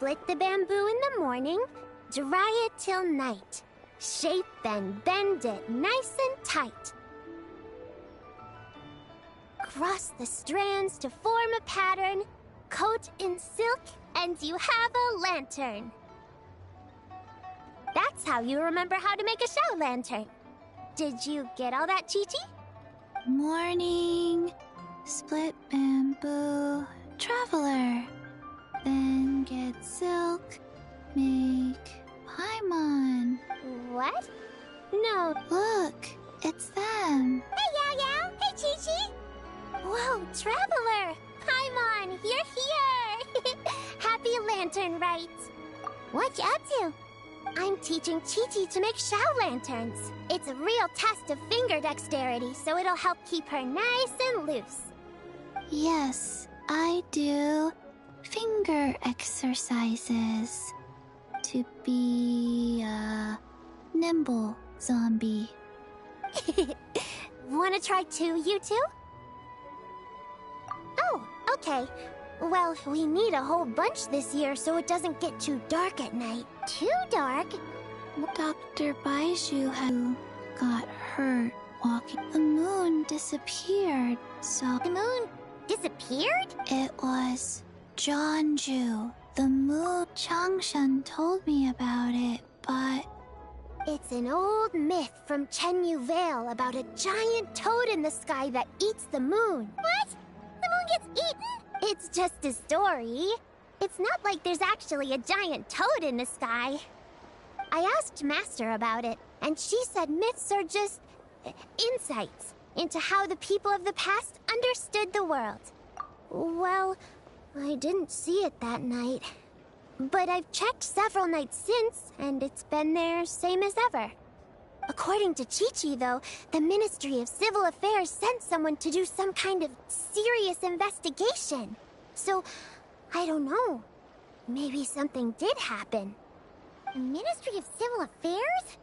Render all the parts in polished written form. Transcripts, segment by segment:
Split the bamboo in the morning, dry it till night. Shape and bend it nice and tight. Cross the strands to form a pattern, coat in silk, and you have a lantern. That's how you remember how to make a show lantern. Did you get all that, Chi-Chi? Morning, split bamboo, traveler. Then get silk, make paimon. What? No. Look, it's them. Hey, Yao Yao! Hey, Chi-Chi! Whoa, traveler! Paimon, you're here! Happy lantern, Rite. What you up to? I'm teaching Chi-Chi to make show lanterns. It's a real test of finger dexterity, so it'll help keep her nice and loose. Yes, I do finger exercises to be a nimble zombie. Wanna try too, you two? Oh, okay. Well, we need a whole bunch this year so it doesn't get too dark at night. Too dark? Dr. Baiju who got hurt walking. The moon disappeared, so... The moon disappeared? It was Jeonju. The moon. Changshan told me about it, but... It's an old myth from Chenyu Vale about a giant toad in the sky that eats the moon. What? The moon gets eaten? It's just a story. It's not like there's actually a giant toad in the sky. I asked Master about it, and she said myths are just insights into how the people of the past understood the world. Well, I didn't see it that night. But I've checked several nights since, and it's been there same as ever. According to Chi-Chi, though, the Ministry of Civil Affairs sent someone to do some kind of serious investigation. So, I don't know. Maybe something did happen. The Ministry of Civil Affairs?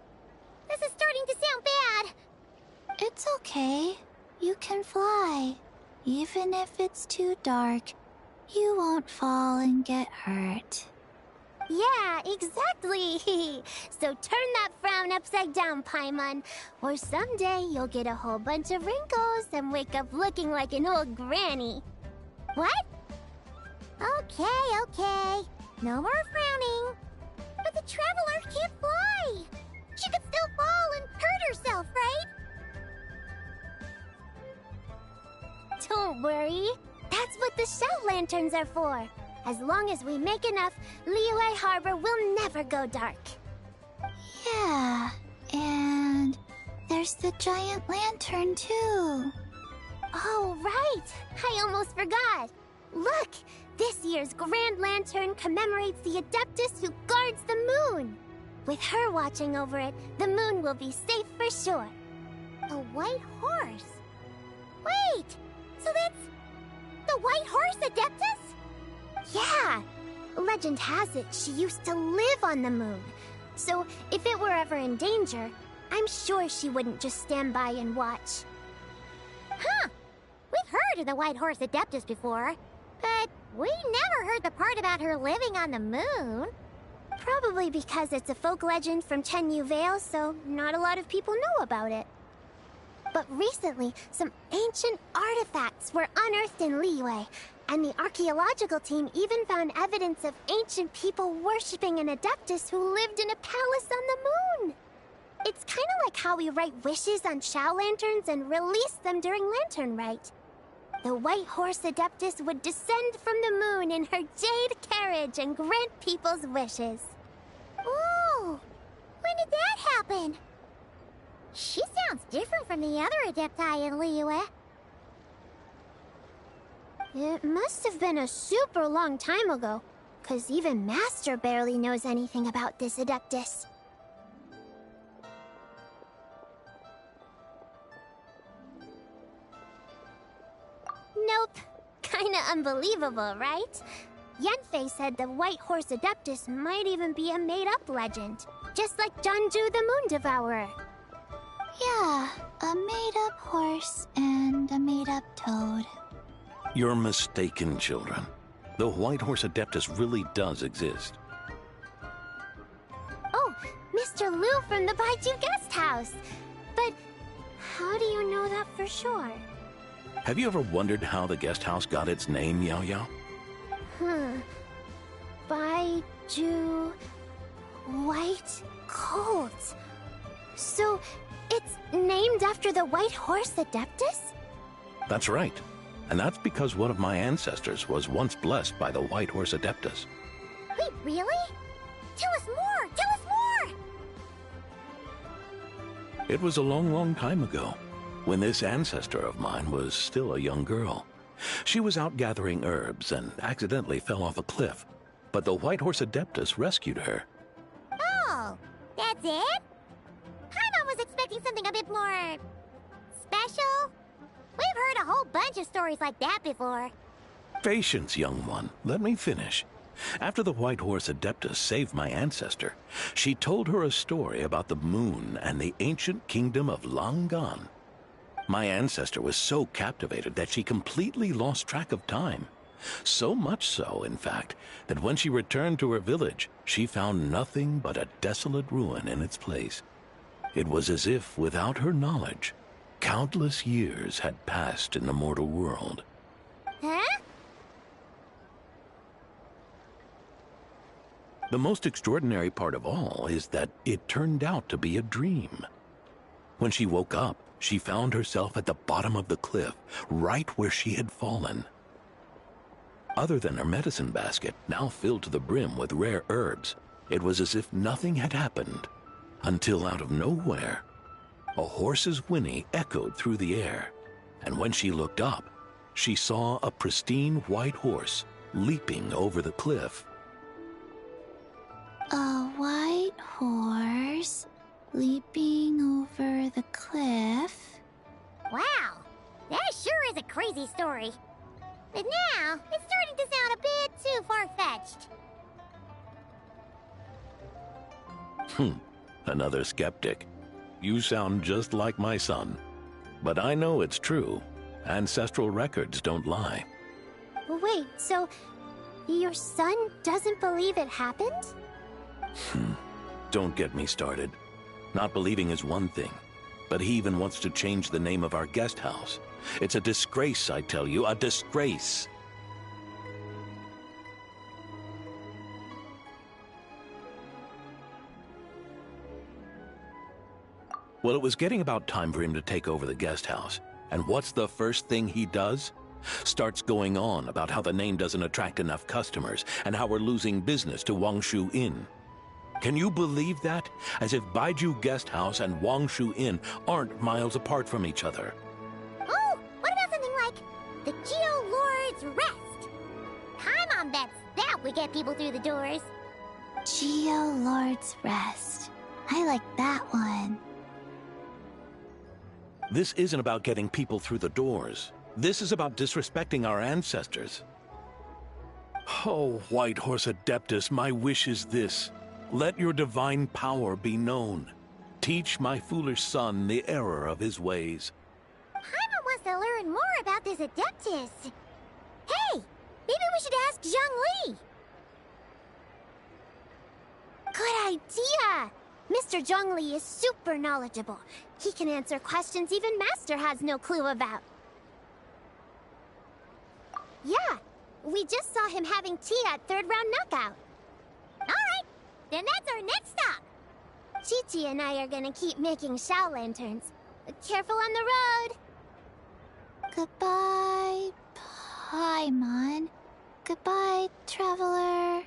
This is starting to sound bad. It's okay. You can fly. Even if it's too dark, you won't fall and get hurt. Yeah, exactly. So turn that frown upside down, Paimon, or someday you'll get a whole bunch of wrinkles and wake up looking like an old granny. What? Okay. No more frowning. But the traveler can't fly. She could still fall and hurt herself, right? Don't worry. That's what the show lanterns are for. As long as we make enough, Liyue Harbor will never go dark. Yeah, and there's the giant lantern too. Oh, right! I almost forgot. Look, this year's Grand Lantern commemorates the Adeptus who guards the moon. With her watching over it, the moon will be safe for sure. A white horse? Wait, so that's the White Horse Adeptus? Yeah! Legend has it she used to live on the moon. So if it were ever in danger, I'm sure she wouldn't just stand by and watch. Huh! We've heard of the White Horse Adeptus before, but we never heard the part about her living on the moon. Probably because it's a folk legend from Chenyu Vale, so not a lot of people know about it. But recently, some ancient artifacts were unearthed in Liyue, and the archaeological team even found evidence of ancient people worshipping an Adeptus who lived in a palace on the moon. It's kind of like how we write wishes on show lanterns and release them during Lantern Rite. The White Horse Adeptus would descend from the moon in her jade carriage and grant people's wishes. Ooh! When did that happen? She sounds different from the other Adepti in Liyue. It must have been a super long time ago, 'cause even Master barely knows anything about this Adeptus. Nope. Kinda unbelievable, right? Yanfei said the White Horse Adeptus might even be a made-up legend, just like Jeonju the Moon Devourer. Yeah, a made-up horse and a made-up toad. You're mistaken, children. The White Horse Adeptus really does exist. Oh, Mr. Liu from the Baiju Guest House. But how do you know that for sure? Have you ever wondered how the guest house got its name, Yao Yao? Baiju... White Colt. So, it's named after the White Horse Adeptus? That's right. And that's because one of my ancestors was once blessed by the White Horse Adeptus. Wait, really? Tell us more! Tell us more! It was a long, long time ago, when this ancestor of mine was still a young girl. She was out gathering herbs and accidentally fell off a cliff, but the White Horse Adeptus rescued her. Oh, that's it? Paimon was expecting something a bit more... special? We've heard a whole bunch of stories like that before. Patience, young one. Let me finish. After the White Horse Adeptus saved my ancestor, she told her a story about the moon and the ancient kingdom of Langan. My ancestor was so captivated that she completely lost track of time. So much so, in fact, that when she returned to her village, she found nothing but a desolate ruin in its place. It was as if, without her knowledge, countless years had passed in the mortal world. Huh? The most extraordinary part of all is that it turned out to be a dream. When she woke up, she found herself at the bottom of the cliff, right where she had fallen. Other than her medicine basket, now filled to the brim with rare herbs, it was as if nothing had happened, until out of nowhere, a horse's whinny echoed through the air, and when she looked up, she saw a pristine white horse leaping over the cliff. A white horse leaping over the cliff? Wow, that sure is a crazy story. But now, it's starting to sound a bit too far-fetched. Another skeptic. You sound just like my son. But I know it's true. Ancestral records don't lie. Wait, so your son doesn't believe it happened? Don't get me started. Not believing is one thing, but he even wants to change the name of our guest house. It's a disgrace, I tell you, a disgrace. Well, it was getting about time for him to take over the guest house. And what's the first thing he does? Starts going on about how the name doesn't attract enough customers and how we're losing business to Wangshu Inn. Can you believe that? As if Baiju Guest House and Wangshu Inn aren't miles apart from each other. Oh, what about something like the Geo Lord's Rest? Paimon bets that would get people through the doors. Geo Lord's Rest. I like that one. This isn't about getting people through the doors. This is about disrespecting our ancestors. Oh, White Horse Adeptus, my wish is this. Let your divine power be known. Teach my foolish son the error of his ways. Paimon wants to learn more about this Adeptus. Hey, maybe we should ask Zhang Li. Good idea! Mr. Zhang Li is super knowledgeable. He can answer questions even Master has no clue about. Yeah, we just saw him having tea at third round knockout. Alright, then that's our next stop. Chi-Chi and I are gonna keep making Shao lanterns. Careful on the road. Goodbye, Paimon. Goodbye, traveler.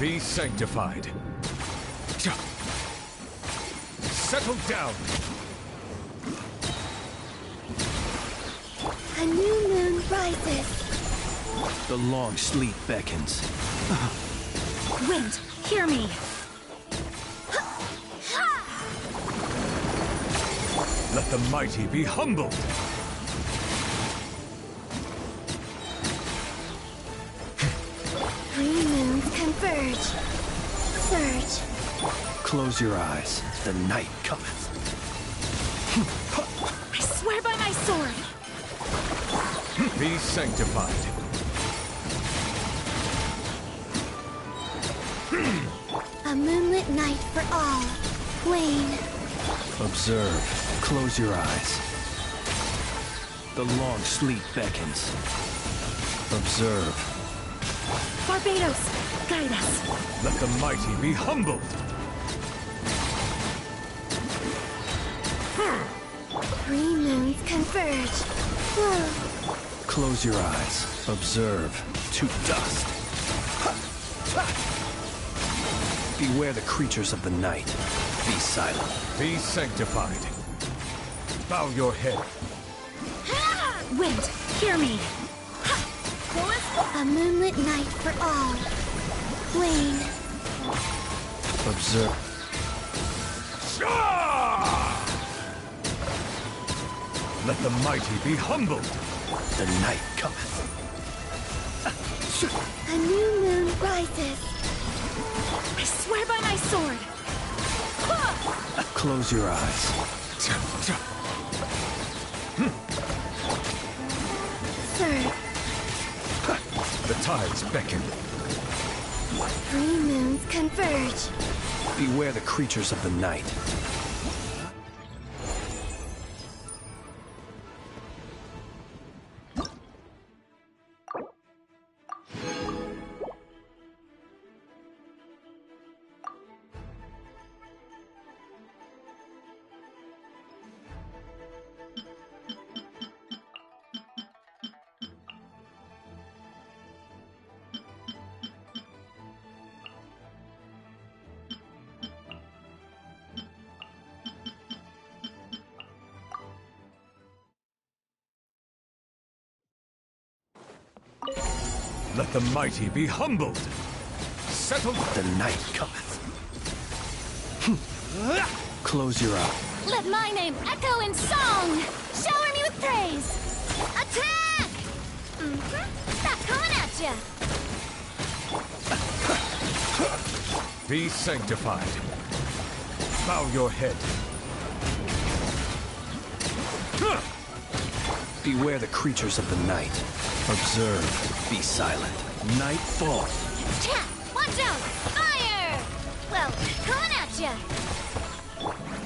Be sanctified. Settle down. A new moon rises. The long sleep beckons. Wind, hear me. Let the mighty be humbled. Three moons converge. Surge. Close your eyes. The night cometh. I swear by my sword. Be sanctified. A moonlit night for all. Wane. Observe. Close your eyes. The long sleep beckons. Observe. Barbados, guide us. Let the mighty be humbled. Three moons converge. Flow. Close your eyes. Observe. To dust. Beware the creatures of the night. Be silent. Be sanctified. Bow your head. Wind, hear me. A moonlit night for all. Wane. Observe. Let the mighty be humbled. The night cometh. A new moon rises. I swear by my sword. Close your eyes. Surge. The tides beckon. Three moons converge. Beware the creatures of the night. Let the mighty be humbled. Settle. The night cometh. Close your eyes. Let my name echo in song. Shower me with praise. Attack! Stop coming at ya. Be sanctified. Bow your head. Beware the creatures of the night. Observe. Be silent. Nightfall. Chat, watch out! Fire! Well, coming at ya.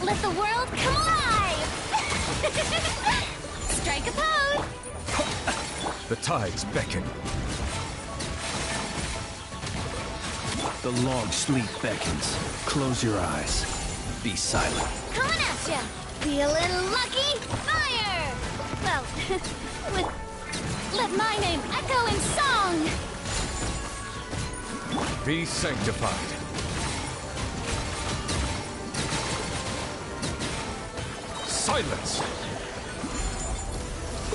Let the world come alive! Strike a pose! The tides beckon. The long sleep beckons. Close your eyes. Be silent. Coming at ya! Be a little lucky! Fire! Well, let my name echo in song! Be sanctified. Silence!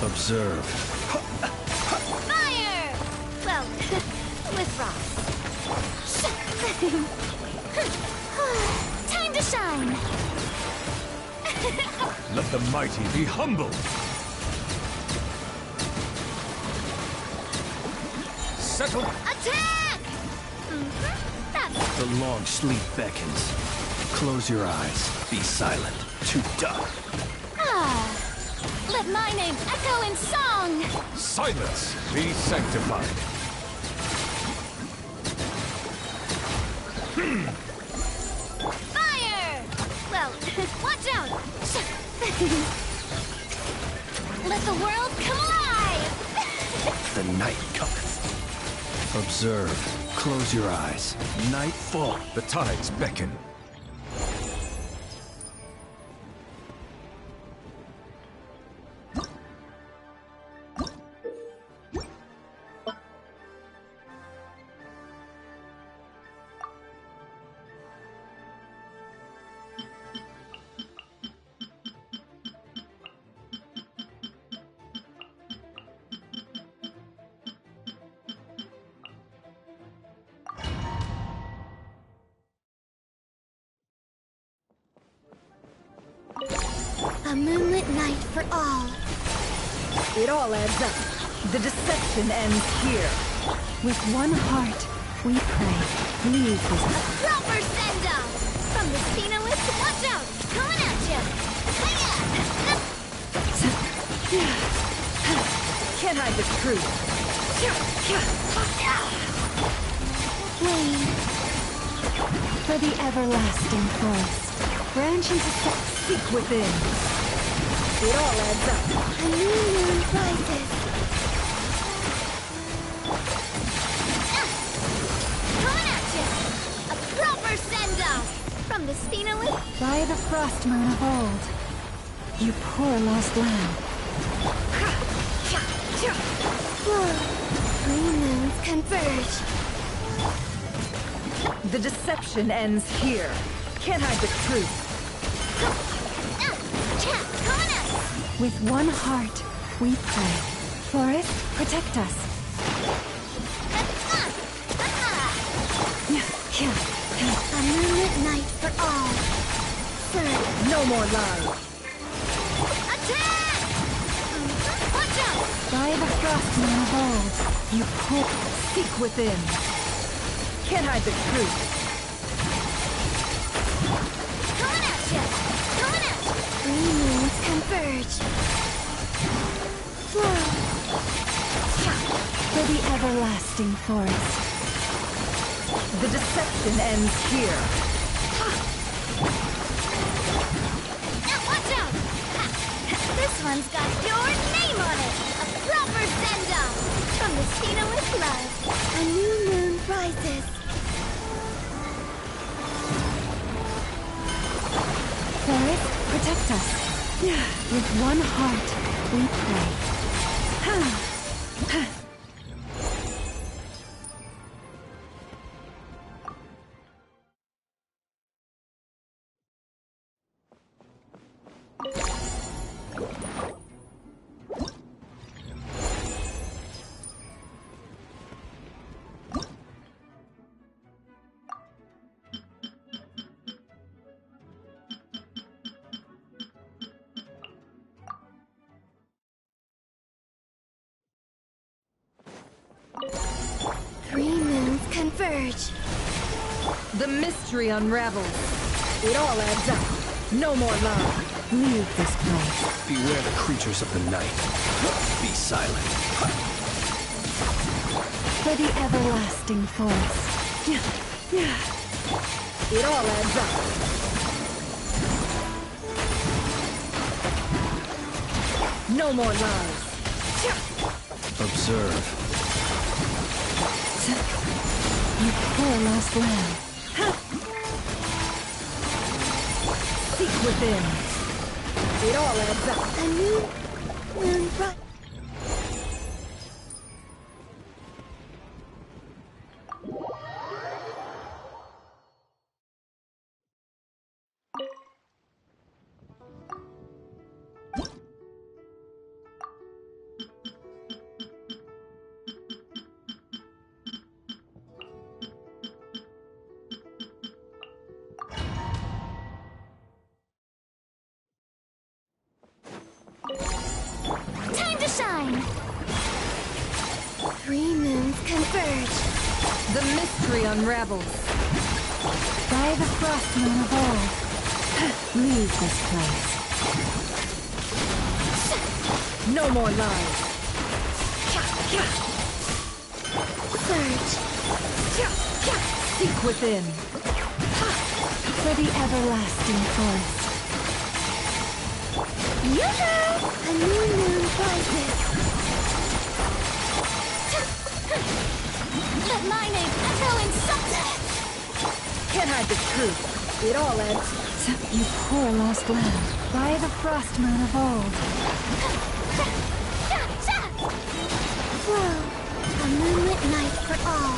Observe. Fire! Well, with Ross. Time to shine! Let the mighty be humbled. Settle. Attack! That's The long sleep beckons. Close your eyes. Be silent. To dark. Let my name echo in song! Silence. Be sanctified. Fire! Well, watch out! Let the world come alive! The night cometh. Observe. Close your eyes. Nightfall. The tides beckon. A moonlit night for all. It all adds up. The deception ends here. With one heart, we pray. Leave this. Proper send-off! From the Spinowist, watch out! Coming at you! Can't hide the truth. Flame. For the everlasting forest. Branches of Seek within. It all adds up. A new moon rises. Coming at you! A proper send-off! From the Spinowist, by the frost moon of old. You poor lost lamb. Whoa. Three moons converge. The deception ends here. Can't hide the truth. coming at us! With one heart, we pray. Forest, protect us. A moonlit night for all. Serve. No more lies. Attack! Watch out! By the frost moon of old, you poor... Seek within. Can't hide the truth. Coming at you! Coming at you! Three moons converge. Flow. For the everlasting forest. The deception ends here. Now watch out! This one's got your name on it! A proper send-off! From the Spino with love. A new moon rises. Forest, protect us. With one heart, we pray. Three moons converge. The mystery unravels. It all adds up. No more lie. Leave this place. Beware the creatures of the night. Be silent. For the everlasting forest. It all adds up. No more lies. Observe. You poor lost lamb. Seek within. It all adds up. A new moon rises. Time to shine! Three moons converge. The mystery unravels. By the frost moon of old. Leave this place. No more lies. Surge. Seek within. For the everlasting forest. Yoo-hoo! A new moon rises. Let my name echo in sunset! Can't hide the truth. It all adds. You poor lost lamb. By the frost moon of old. Flow. A moonlit night for all.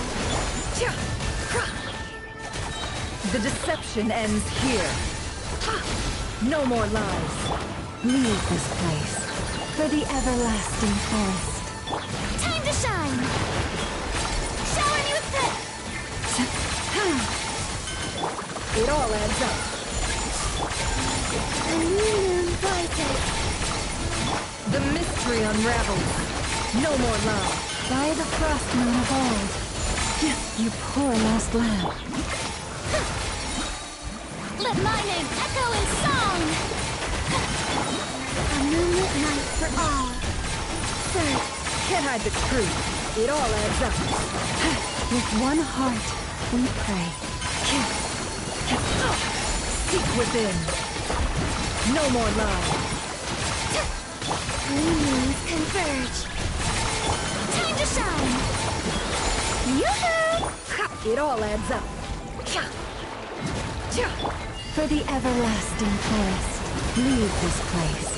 The deception ends here. No more lies. Leave this place. For the everlasting forest. Time to shine! Shower me with pit! It all adds up. A new moon rises. The mystery unravels. No more love. By the frost moon of old, you poor lost lamb. Let my name echo in song! A moonlit night for all. Search. Can't hide the truth. It all adds up. With one heart, we pray. Seek within. No more love. Three moons converge. Time to shine! Yoo-hoo! It all adds up. For the everlasting forest, leave this place.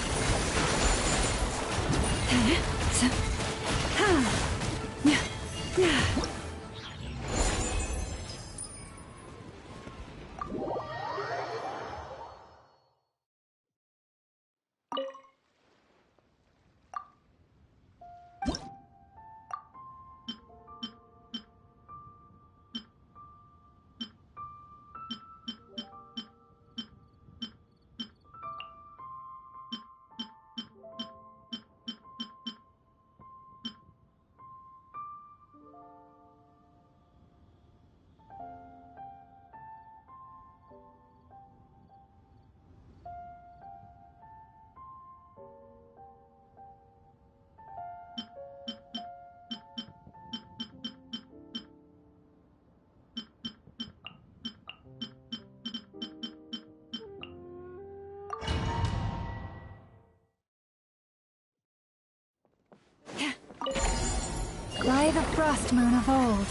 By the frost moon of old,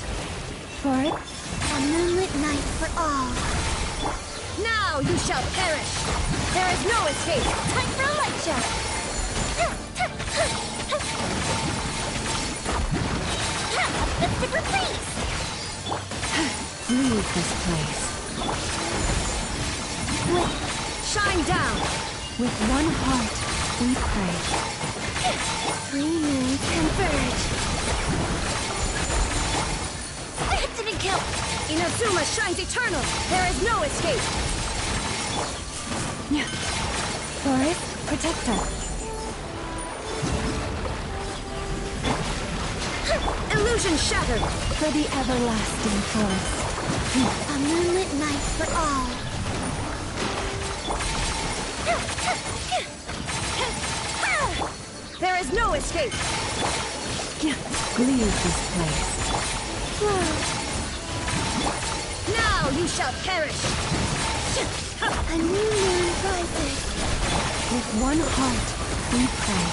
for it, A moonlit night for all. Now you shall perish! There is no escape! Time for a light show! Let's different place! leave this place. Shine down! With one heart, we pray. Three moons converge. That didn't kill! Inazuma shines eternal! There is no escape! Forest, protector. Illusion shattered! For the everlasting forest. A moonlit night for all. There is no escape! Leave this place. Now you shall perish! A new moon rises. With one heart, we pray.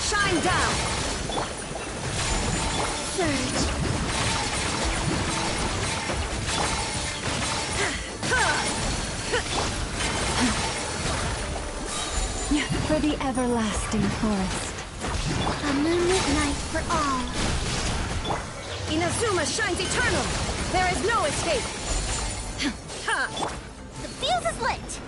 Shine down! Surge. For the everlasting forest. A moonlit night for all. Inazuma shines eternal! There is no escape! The fuse is lit!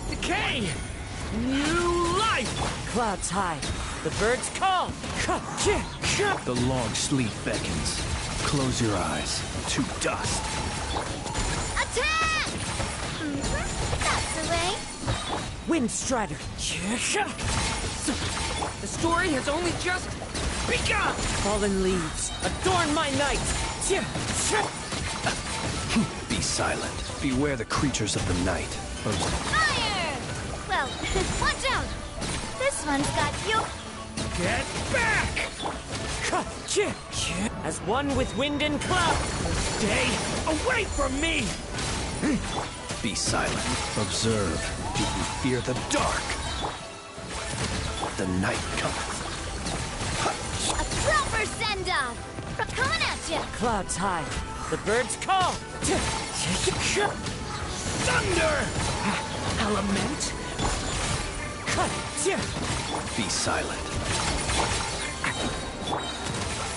Decay! New life! Clouds high. The birds call. The long sleep beckons. Close your eyes. To dust. Attack! That's the way. Windstrider. The story has only just begun! Fallen leaves. Adorn my night. Be silent. Beware the creatures of the night. Fire! Well, watch out! This one's got you Get back! As one with wind and cloud. Stay away from me! Be silent. Observe. Do you fear the dark? The night cometh. A proper send-off! Coming at you! Clouds high. The birds call. Thunder! Element? Be silent.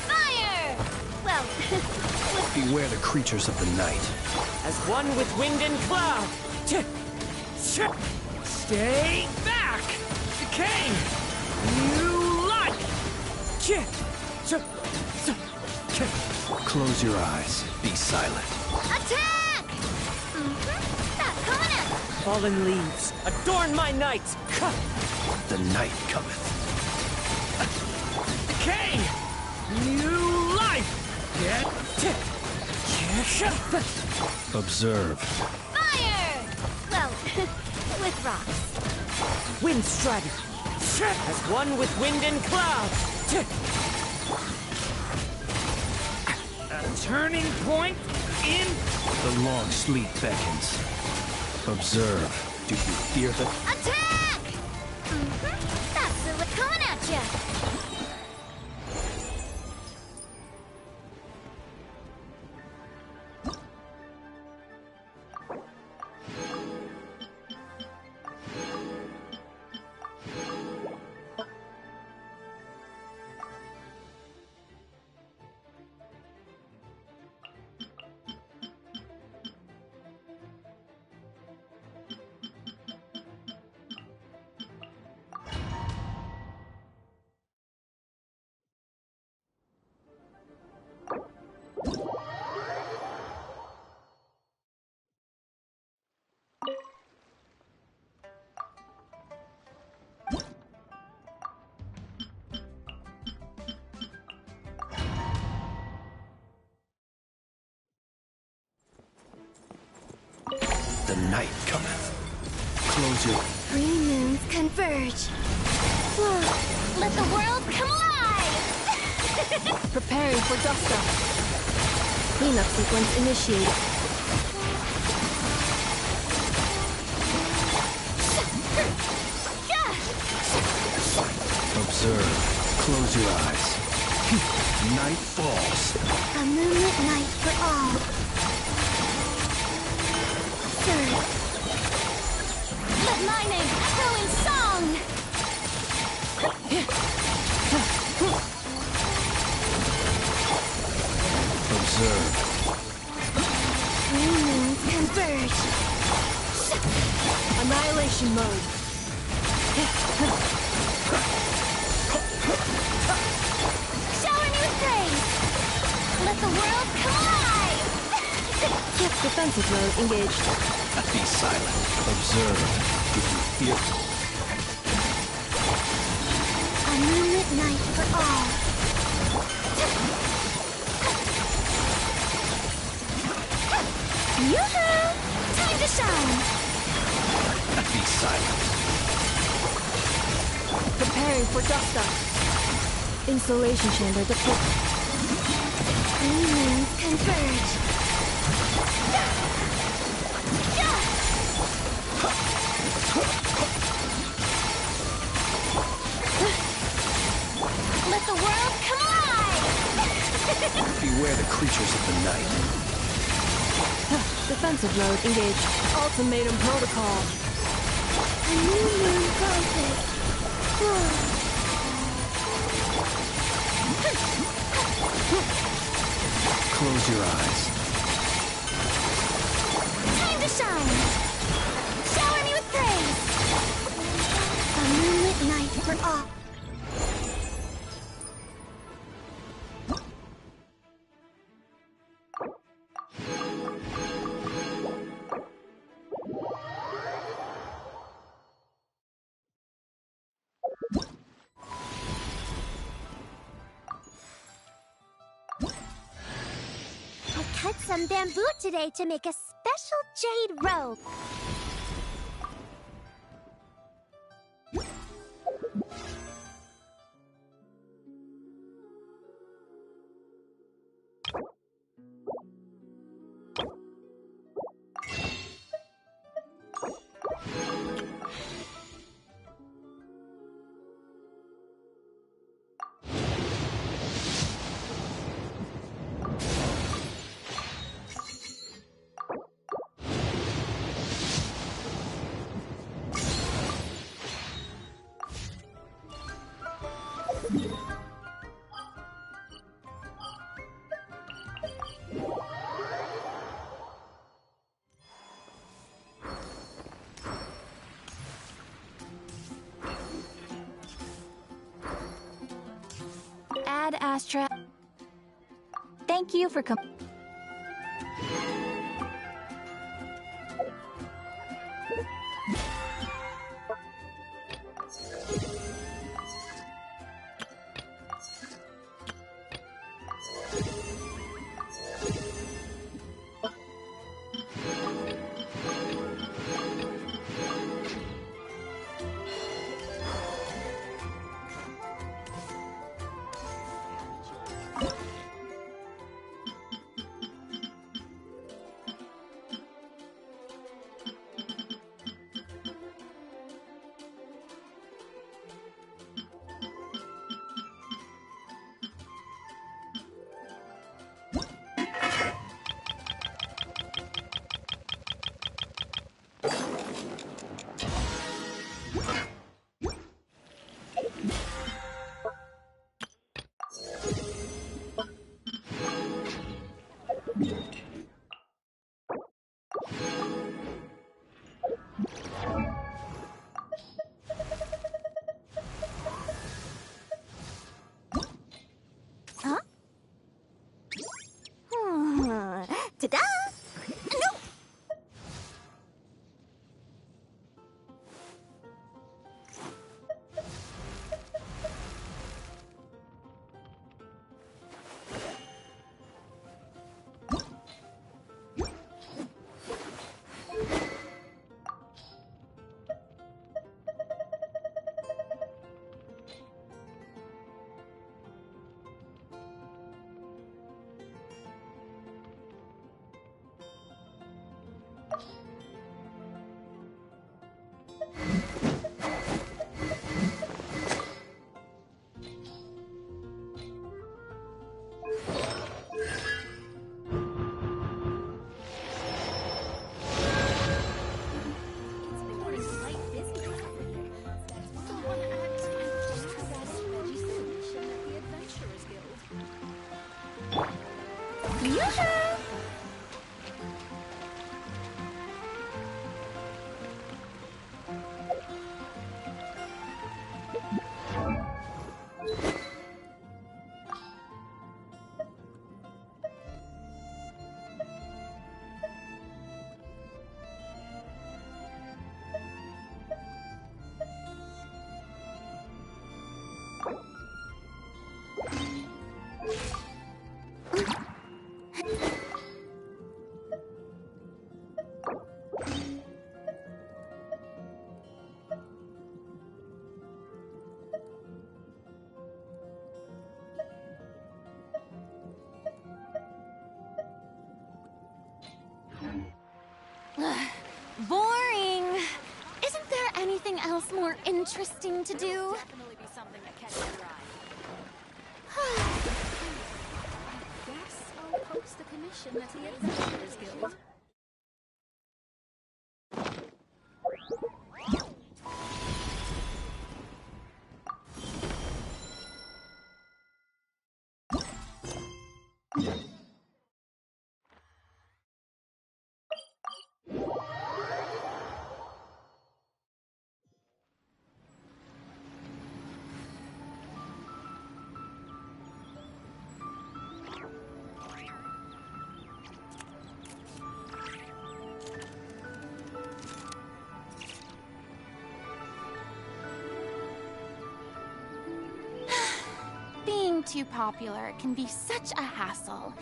Fire! Well, Beware the creatures of the night. As one with wind and cloud. Stay back! Decay! New life! Close your eyes. Be silent. attack! Coming at you! Fallen leaves, adorn my night. The night cometh. Decay! New life! Get... Observe. Fire! Well, with rocks. Wind strider. As one with wind and cloud. A turning point in... The long sleep beckons. Observe. Do you fear the... Attack! That's the coming at you! The night cometh. Close your... 3 moons converge. Whoa. Let the world come alive! Preparing for dust up. Cleanup sequence initiated. Observe. Close your eyes. Night falls. A moonlit night for all. Third. Let my name echo in song! Observe. 3 moons converge. Annihilation mode. Shower me with praise! Let the world come alive! Defensive mode engaged. Be silent. Observe. Do you fear... A moonlit night for all. Yoo-hoo! Time to shine! Be silent. Preparing for dust up. Installation chamber deployed. 3 moons converge. Let the world come alive! Beware the creatures of the night. Defensive mode engaged. Ultimatum protocol. A new moon rises. Close your eyes. Time to shine! Shower me with praise! A moonlit night for all. I cut some bamboo today to make a special jade robe. Ad Astra. Thank you for coming. Ta-da! No! Boring! Isn't there anything else more interesting to do? Definitely be something that catches your eye. Guess I'll post the commission at the Adventurers Guild. Being too popular can be such a hassle.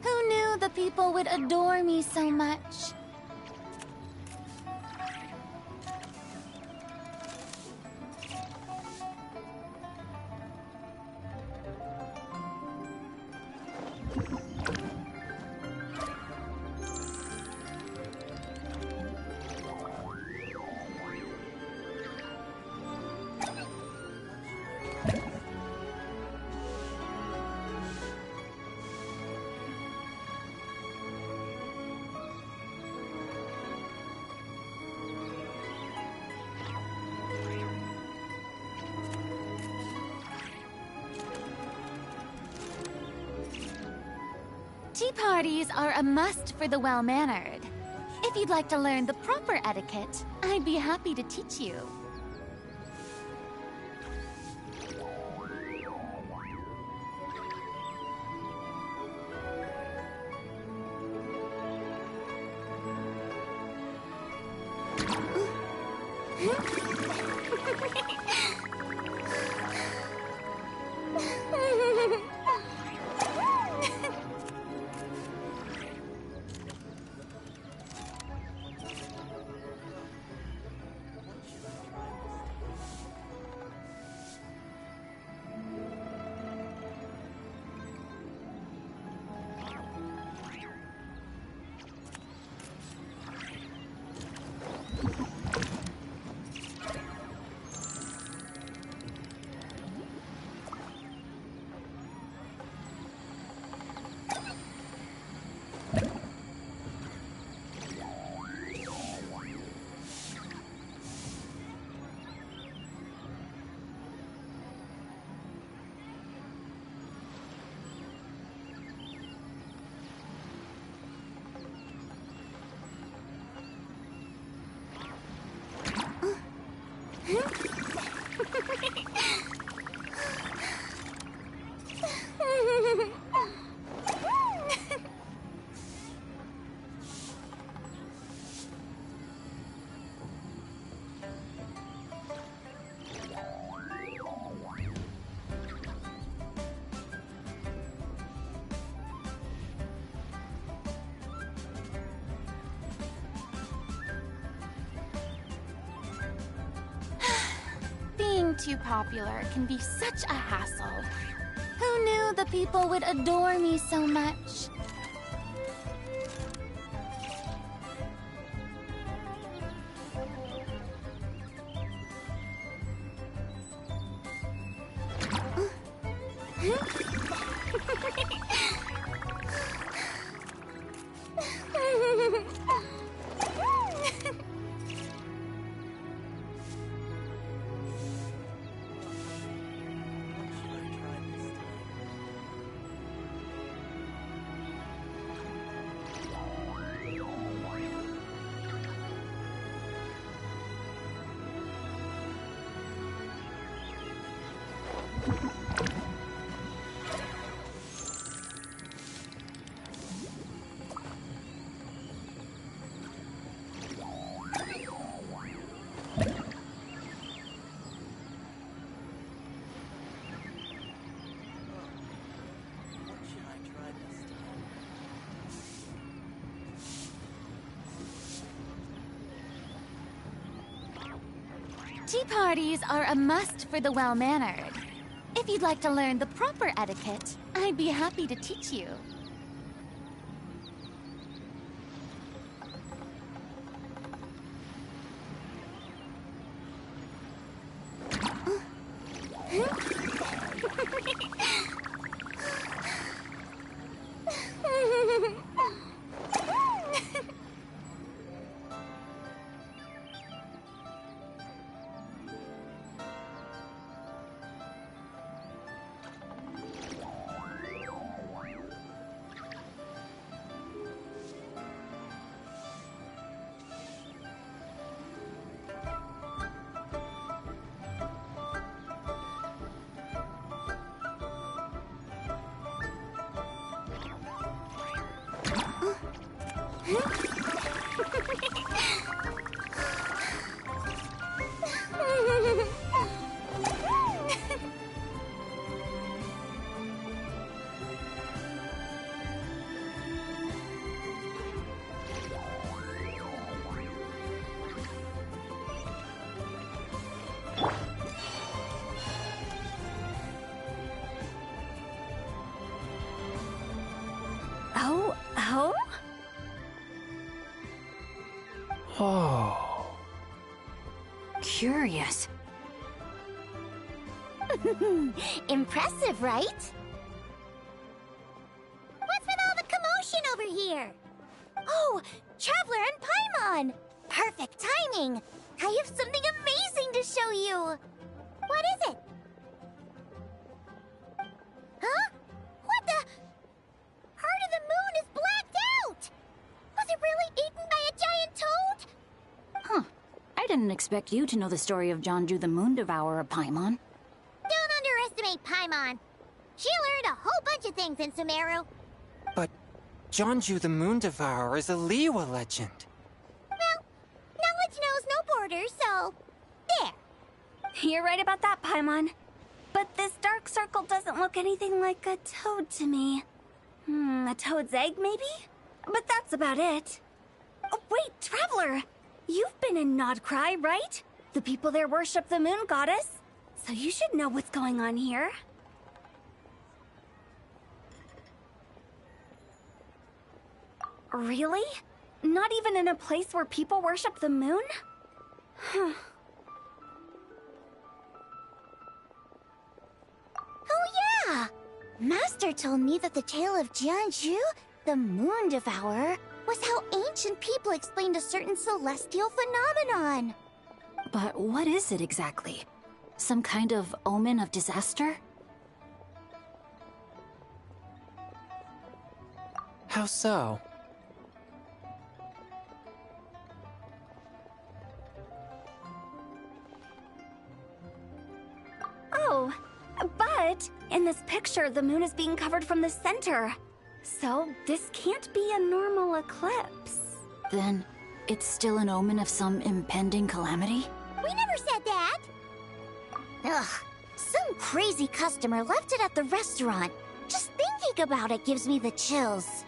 Who knew the people would adore me so much? Tea parties are a must for the well-mannered. If you'd like to learn the proper etiquette, I'd be happy to teach you. Being too popular can be such a hassle. Who knew the people would adore me so much? Tea parties are a must for the well-mannered. If you'd like to learn the proper etiquette, I'd be happy to teach you. Oh. Curious. Impressive, right? What's with all the commotion over here? Oh, Traveler and Paimon! Perfect timing! I have something amazing to show you! What is it? Huh? What the? Heart of the Moon is blacked out! Was it really eaten by a giant toad? Huh. I didn't expect you to know the story of Jonju the Moon Devourer, Paimon. Don't underestimate Paimon. She learned a whole bunch of things in Sumeru. But Jonju the Moon Devourer is a Liyue legend. Well, knowledge order, so there. You're right about that, Paimon. But this dark circle doesn't look anything like a toad to me. A toad's egg, maybe? But that's about it. Oh, wait, Traveler! You've been in Nodcry, right? The people there worship the moon goddess. So you should know what's going on here. Really? Not even in a place where people worship the moon? Huh. Oh yeah! Master told me that the tale of Jianzhu, the Moon Devourer, was how ancient people explained a certain celestial phenomenon. But what is it exactly? Some kind of omen of disaster? How so? Oh, but in this picture, the moon is being covered from the center. So this can't be a normal eclipse. Then it's still an omen of some impending calamity? We never said that! Ugh, some crazy customer left it at the restaurant. Just thinking about it gives me the chills.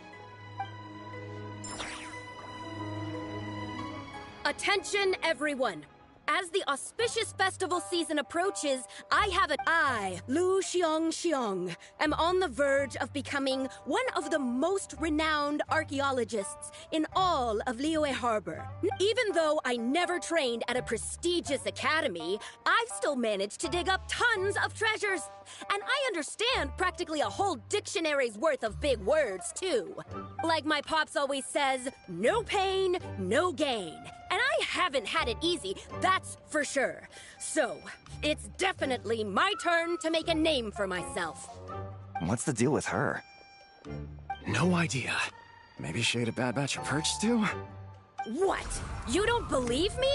Attention, everyone! As the auspicious festival season approaches, I, Lu Xiong, am on the verge of becoming one of the most renowned archaeologists in all of Liyue Harbor. Even though I never trained at a prestigious academy, I've still managed to dig up tons of treasures. And I understand practically a whole dictionary's worth of big words, too. Like my pops always says, no pain, no gain. And I haven't had it easy, that's for sure. So, it's definitely my turn to make a name for myself. What's the deal with her? No idea. Maybe she ate a bad batch of perch stew? What? You don't believe me?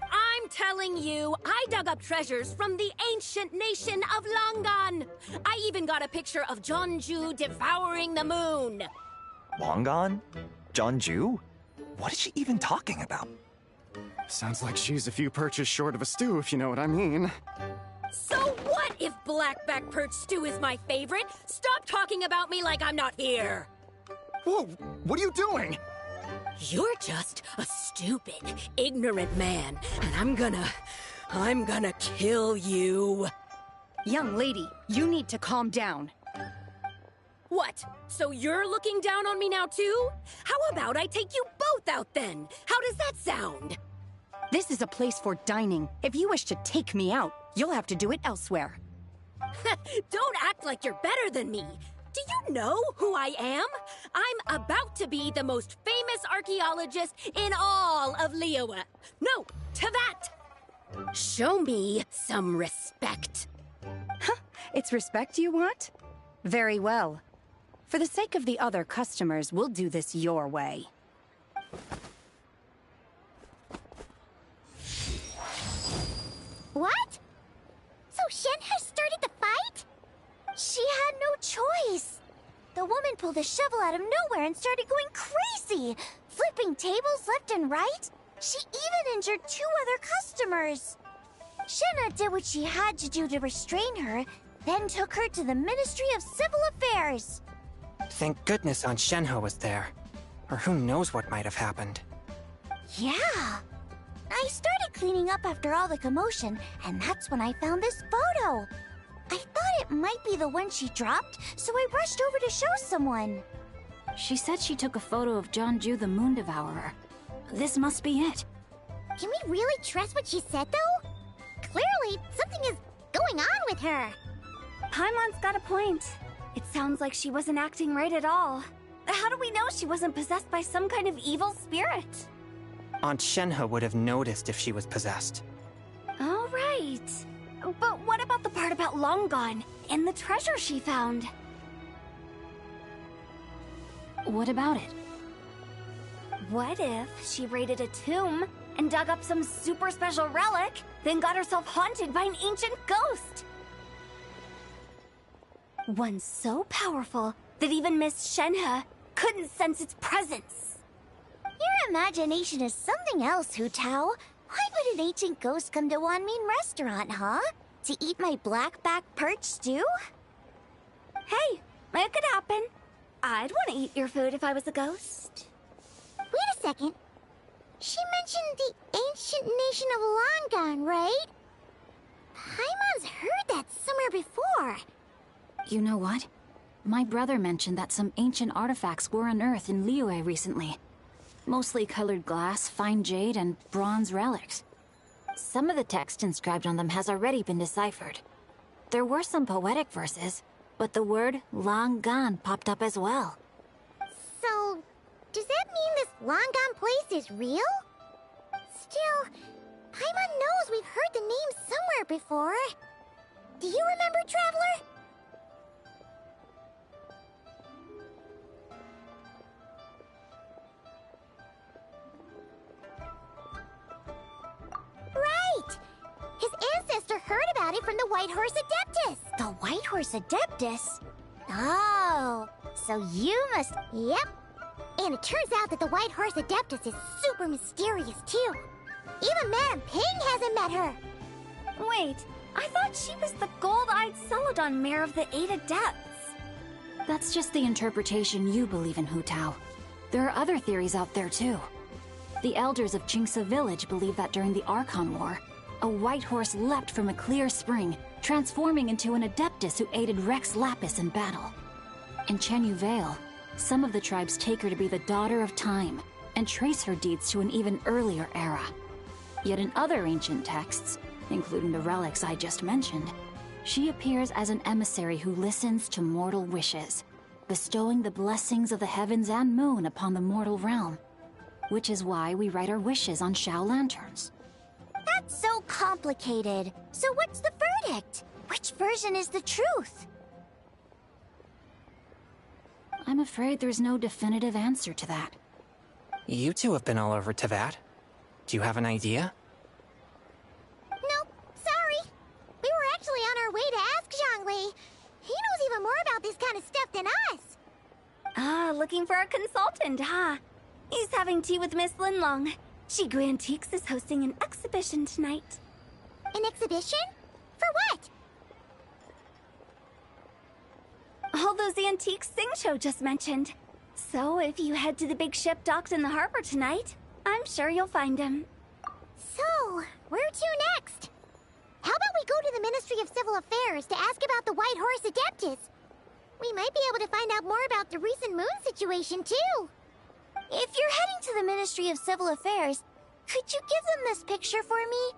I'm telling you, I dug up treasures from the ancient nation of Longan. I even got a picture of Jeonju devouring the moon. Longan? Jeonju? What is she even talking about? Sounds like she's a few perches short of a stew, if you know what I mean. So what if blackback perch stew is my favorite? Stop talking about me like I'm not here. Whoa, what are you doing? You're just a stupid, ignorant man, and I'm gonna kill you. Young lady, you need to calm down. What? So you're looking down on me now too? How about I take you both out then? How does that sound? This is a place for dining. If you wish to take me out, you'll have to do it elsewhere. Don't act like you're better than me. Do you know who I am? I'm about to be the most famous archaeologist in all of Liyue. No, to that! Show me some respect. It's respect you want? Very well. For the sake of the other customers, we'll do this your way. What? So Shen has started the fight? She had no choice. The woman pulled a shovel out of nowhere and started going crazy, flipping tables left and right. She even injured 2 other customers. Shenna did what she had to do to restrain her, then took her to the Ministry of Civil Affairs. Thank goodness Aunt Shenhe was there. Or who knows what might have happened. Yeah. I started cleaning up after all the commotion, and that's when I found this photo. I thought it might be the one she dropped, so I rushed over to show someone. She said she took a photo of Jeonju the Moon Devourer. This must be it. Can we really trust what she said, though? Clearly, something is going on with her. Paimon's got a point. It sounds like she wasn't acting right at all. How do we know she wasn't possessed by some kind of evil spirit? Aunt Shenhe would have noticed if she was possessed. All right. But what about the part about Longan and the treasure she found? What about it? What if she raided a tomb and dug up some super special relic, then got herself haunted by an ancient ghost? One so powerful that even Miss Shenhe couldn't sense its presence. Your imagination is something else, Hu Tao. Why would an ancient ghost come to Wanmin restaurant, huh? To eat my blackback perch stew? Hey, it could happen. I'd want to eat your food if I was a ghost. Wait a second. She mentioned the ancient nation of Longon, right? Paimon's heard that somewhere before. You know what? My brother mentioned that some ancient artifacts were unearthed in Liyue recently. Mostly colored glass, fine jade, and bronze relics. Some of the text inscribed on them has already been deciphered. There were some poetic verses, but the word long gone popped up as well. So, does that mean this Longon place is real? Still, Paimon knows we've heard the name somewhere before. Do you remember, Traveler? Right! His ancestor heard about it from the White Horse Adeptus. The White Horse Adeptus? Oh, so you must... Yep. And it turns out that the White Horse Adeptus is super mysterious, too. Even Madame Ping hasn't met her. Wait, I thought she was the gold-eyed Celadon mare of the 8 Adepts. That's just the interpretation you believe in, Hu Tao. There are other theories out there, too. The elders of Qingce village believe that during the Archon War, a white horse leapt from a clear spring, transforming into an Adeptus who aided Rex Lapis in battle. In Chenyu Vale, some of the tribes take her to be the daughter of time, and trace her deeds to an even earlier era. Yet in other ancient texts, including the relics I just mentioned, she appears as an emissary who listens to mortal wishes, bestowing the blessings of the heavens and moon upon the mortal realm. Which is why we write our wishes on Shao lanterns. That's so complicated. So what's the verdict? Which version is the truth? I'm afraid there's no definitive answer to that. You two have been all over Teyvat. Do you have an idea? Nope, sorry. We were actually on our way to ask Zhongli. He knows even more about this kind of stuff than us. Ah, looking for a consultant, huh? He's having tea with Miss Linlong. Shigu Antiques is hosting an exhibition tonight. An exhibition? For what? All those antiques Sing Show just mentioned. So if you head to the big ship docked in the harbor tonight, I'm sure you'll find him. So, where to next? How about we go to the Ministry of Civil Affairs to ask about the White Horse Adeptus? We might be able to find out more about the recent moon situation, too. If you're heading to the Ministry of Civil Affairs, could you give them this picture for me?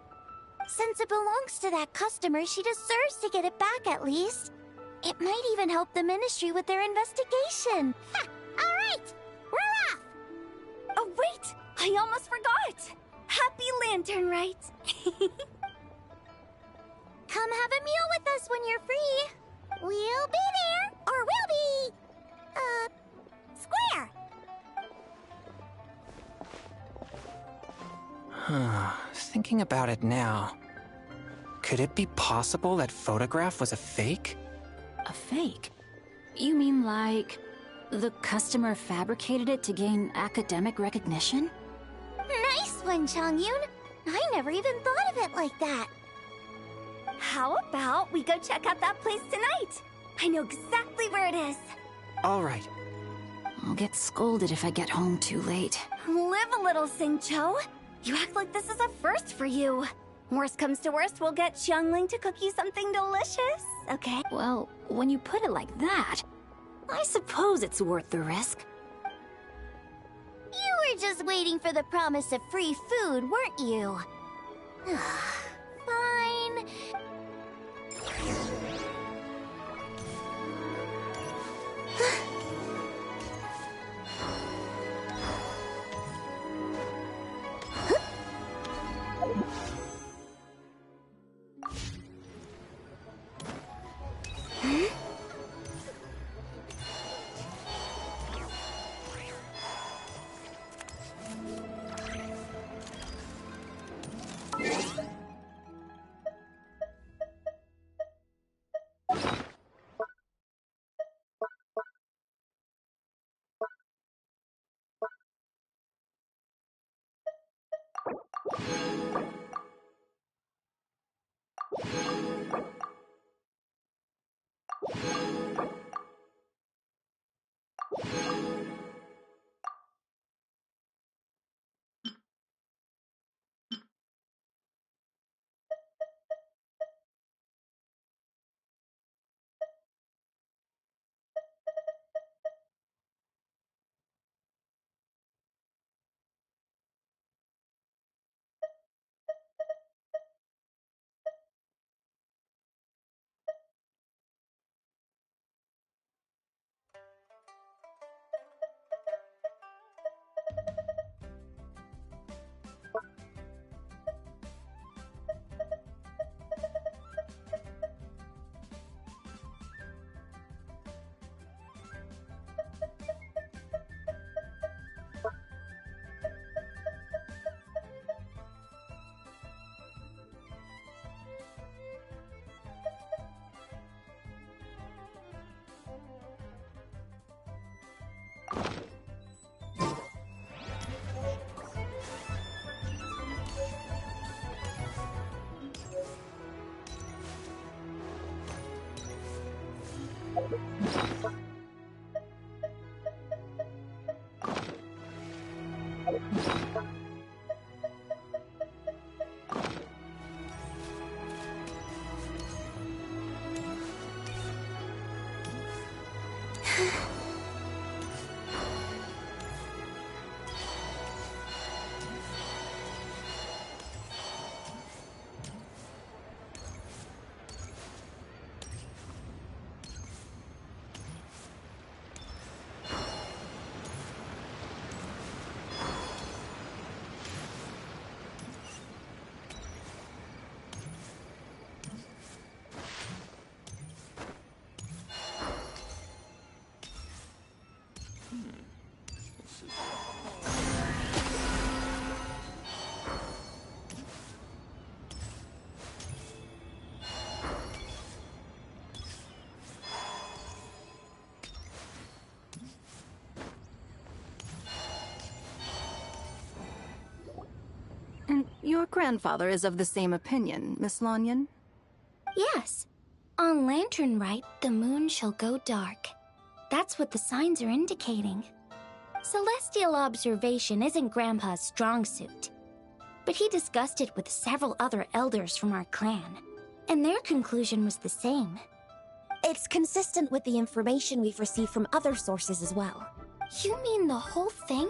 Since it belongs to that customer, she deserves to get it back at least. It might even help the Ministry with their investigation. Ha! All right! We're off! Oh, wait! I almost forgot! Happy Lantern Rite! Come have a meal with us when you're free. We'll be there, or we'll be... square. Thinking about it now, could it be possible that photograph was a fake? A fake? You mean like... the customer fabricated it to gain academic recognition? Nice one, Chongyun. I never even thought of it like that. How about we go check out that place tonight? I know exactly where it is. All right. I'll get scolded if I get home too late. Live a little, Sing-Cho. You act like this is a first for you. Worst comes to worst, we'll get Xiangling to cook you something delicious, okay? Well, when you put it like that, I suppose it's worth the risk. You were just waiting for the promise of free food, weren't you? Fine. And your grandfather is of the same opinion, Miss Lanyon? Yes. On Lantern Rite, the moon shall go dark. That's what the signs are indicating. Celestial observation isn't Grandpa's strong suit. But he discussed it with several other elders from our clan, and their conclusion was the same. It's consistent with the information we've received from other sources as well. You mean the whole thing?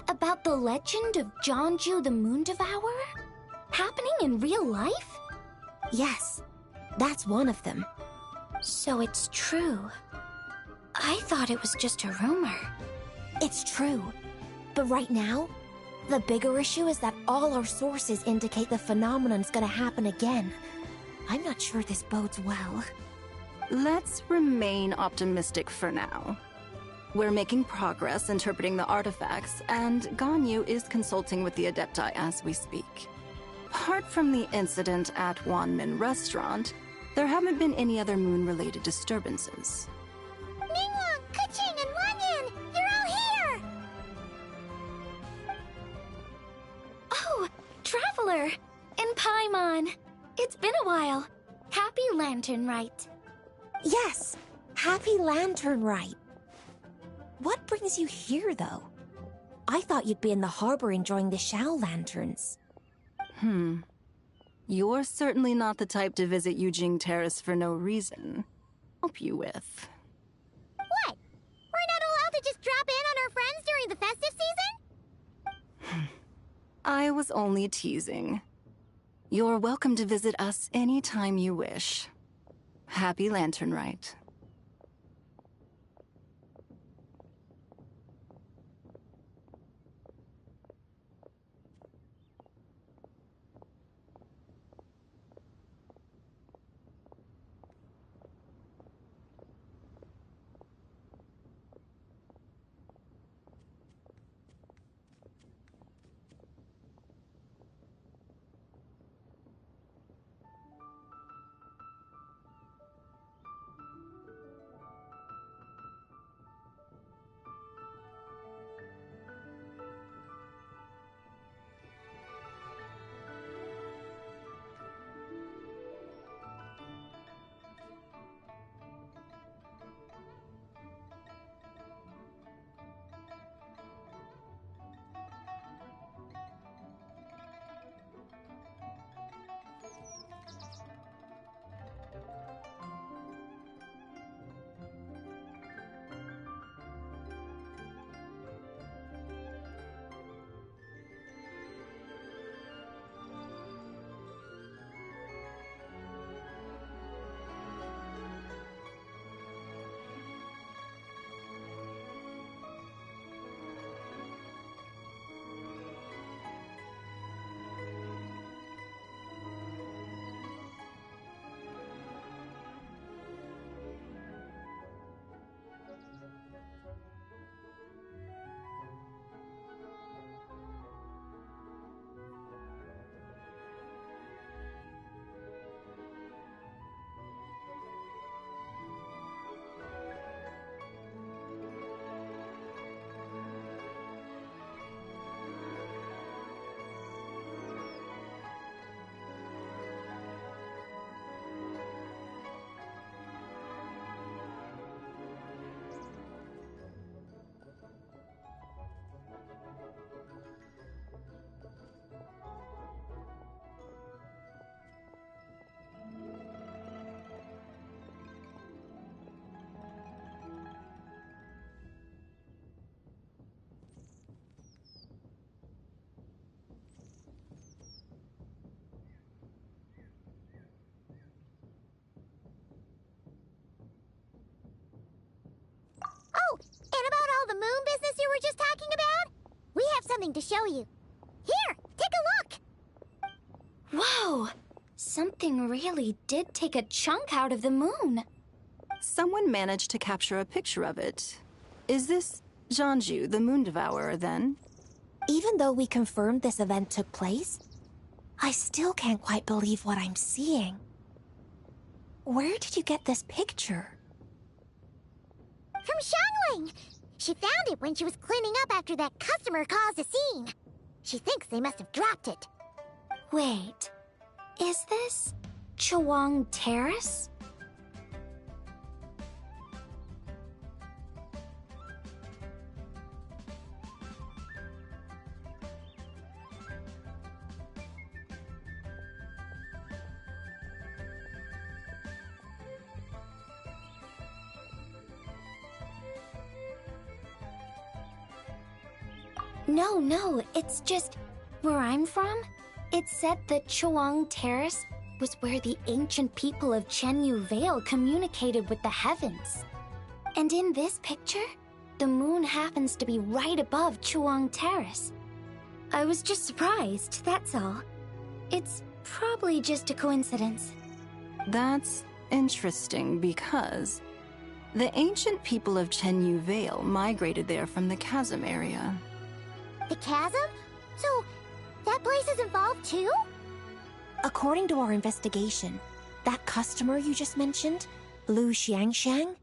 About the legend of Jonju the Moon Devourer? Happening in real life? Yes, that's one of them. So it's true. I thought it was just a rumor. It's true. But right now, the bigger issue is that all our sources indicate the phenomenon's gonna happen again. I'm not sure this bodes well. Let's remain optimistic for now. We're making progress interpreting the artifacts, and Ganyu is consulting with the Adepti as we speak. Apart from the incident at Wanmin Restaurant, there haven't been any other moon-related disturbances. Ningguang, Keqing, and Lanyan! You're all here! Oh, Traveler! And Paimon! It's been a while. Happy Lantern Rite. Yes, happy Lantern Rite. What brings you here, though? I thought you'd be in the harbor enjoying the Shao lanterns. You're certainly not the type to visit Yujing Terrace for no reason. Help you with. What? We're not allowed to just drop in on our friends during the festive season? I was only teasing. You're welcome to visit us anytime you wish. Happy Lantern Rite. moon business you were just talking about? We have something to show you. Here, take a look! Whoa! Something really did take a chunk out of the moon. Someone managed to capture a picture of it. Is this Jianju, the Moon Devourer, then? Even though we confirmed this event took place, I still can't quite believe what I'm seeing. Where did you get this picture? From Xiangling! She found it when she was cleaning up after that customer caused a scene. She thinks they must have dropped it. Wait, is this Chawang Terrace? No, it's just where I'm from. It said that Chawang Terrace was where the ancient people of Chenyu Vale communicated with the heavens. And in this picture, the moon happens to be right above Chawang Terrace. I was just surprised, that's all. It's probably just a coincidence. That's interesting because the ancient people of Chenyu Vale migrated there from the chasm area. The chasm? So, that place is involved too? According to our investigation, that customer you just mentioned, Lu Xiangxiang,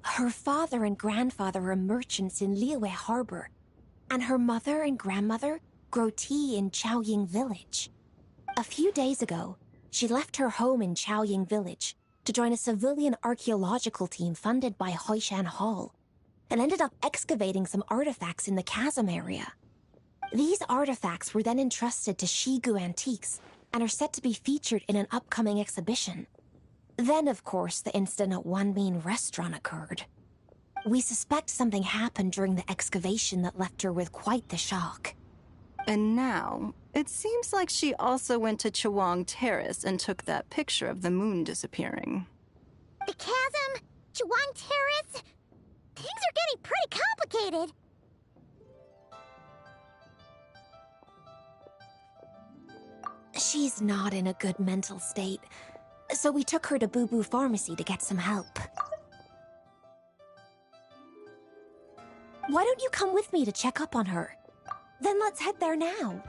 her father and grandfather are merchants in Liyue Harbor, and her mother and grandmother grow tea in Chaoying Village. A few days ago, she left her home in Chaoying Village to join a civilian archaeological team funded by Hoishan Hall, and ended up excavating some artifacts in the chasm area. These artifacts were then entrusted to Shigu Antiques and are set to be featured in an upcoming exhibition. Then, of course, the incident at Wanmin Restaurant occurred. We suspect something happened during the excavation that left her with quite the shock. And now, it seems like she also went to Chawang Terrace and took that picture of the moon disappearing. The chasm? Chawang Terrace? Things are getting pretty complicated. She's not in a good mental state, so we took her to Boo Boo Pharmacy to get some help. Why don't you come with me to check up on her? Then let's head there now.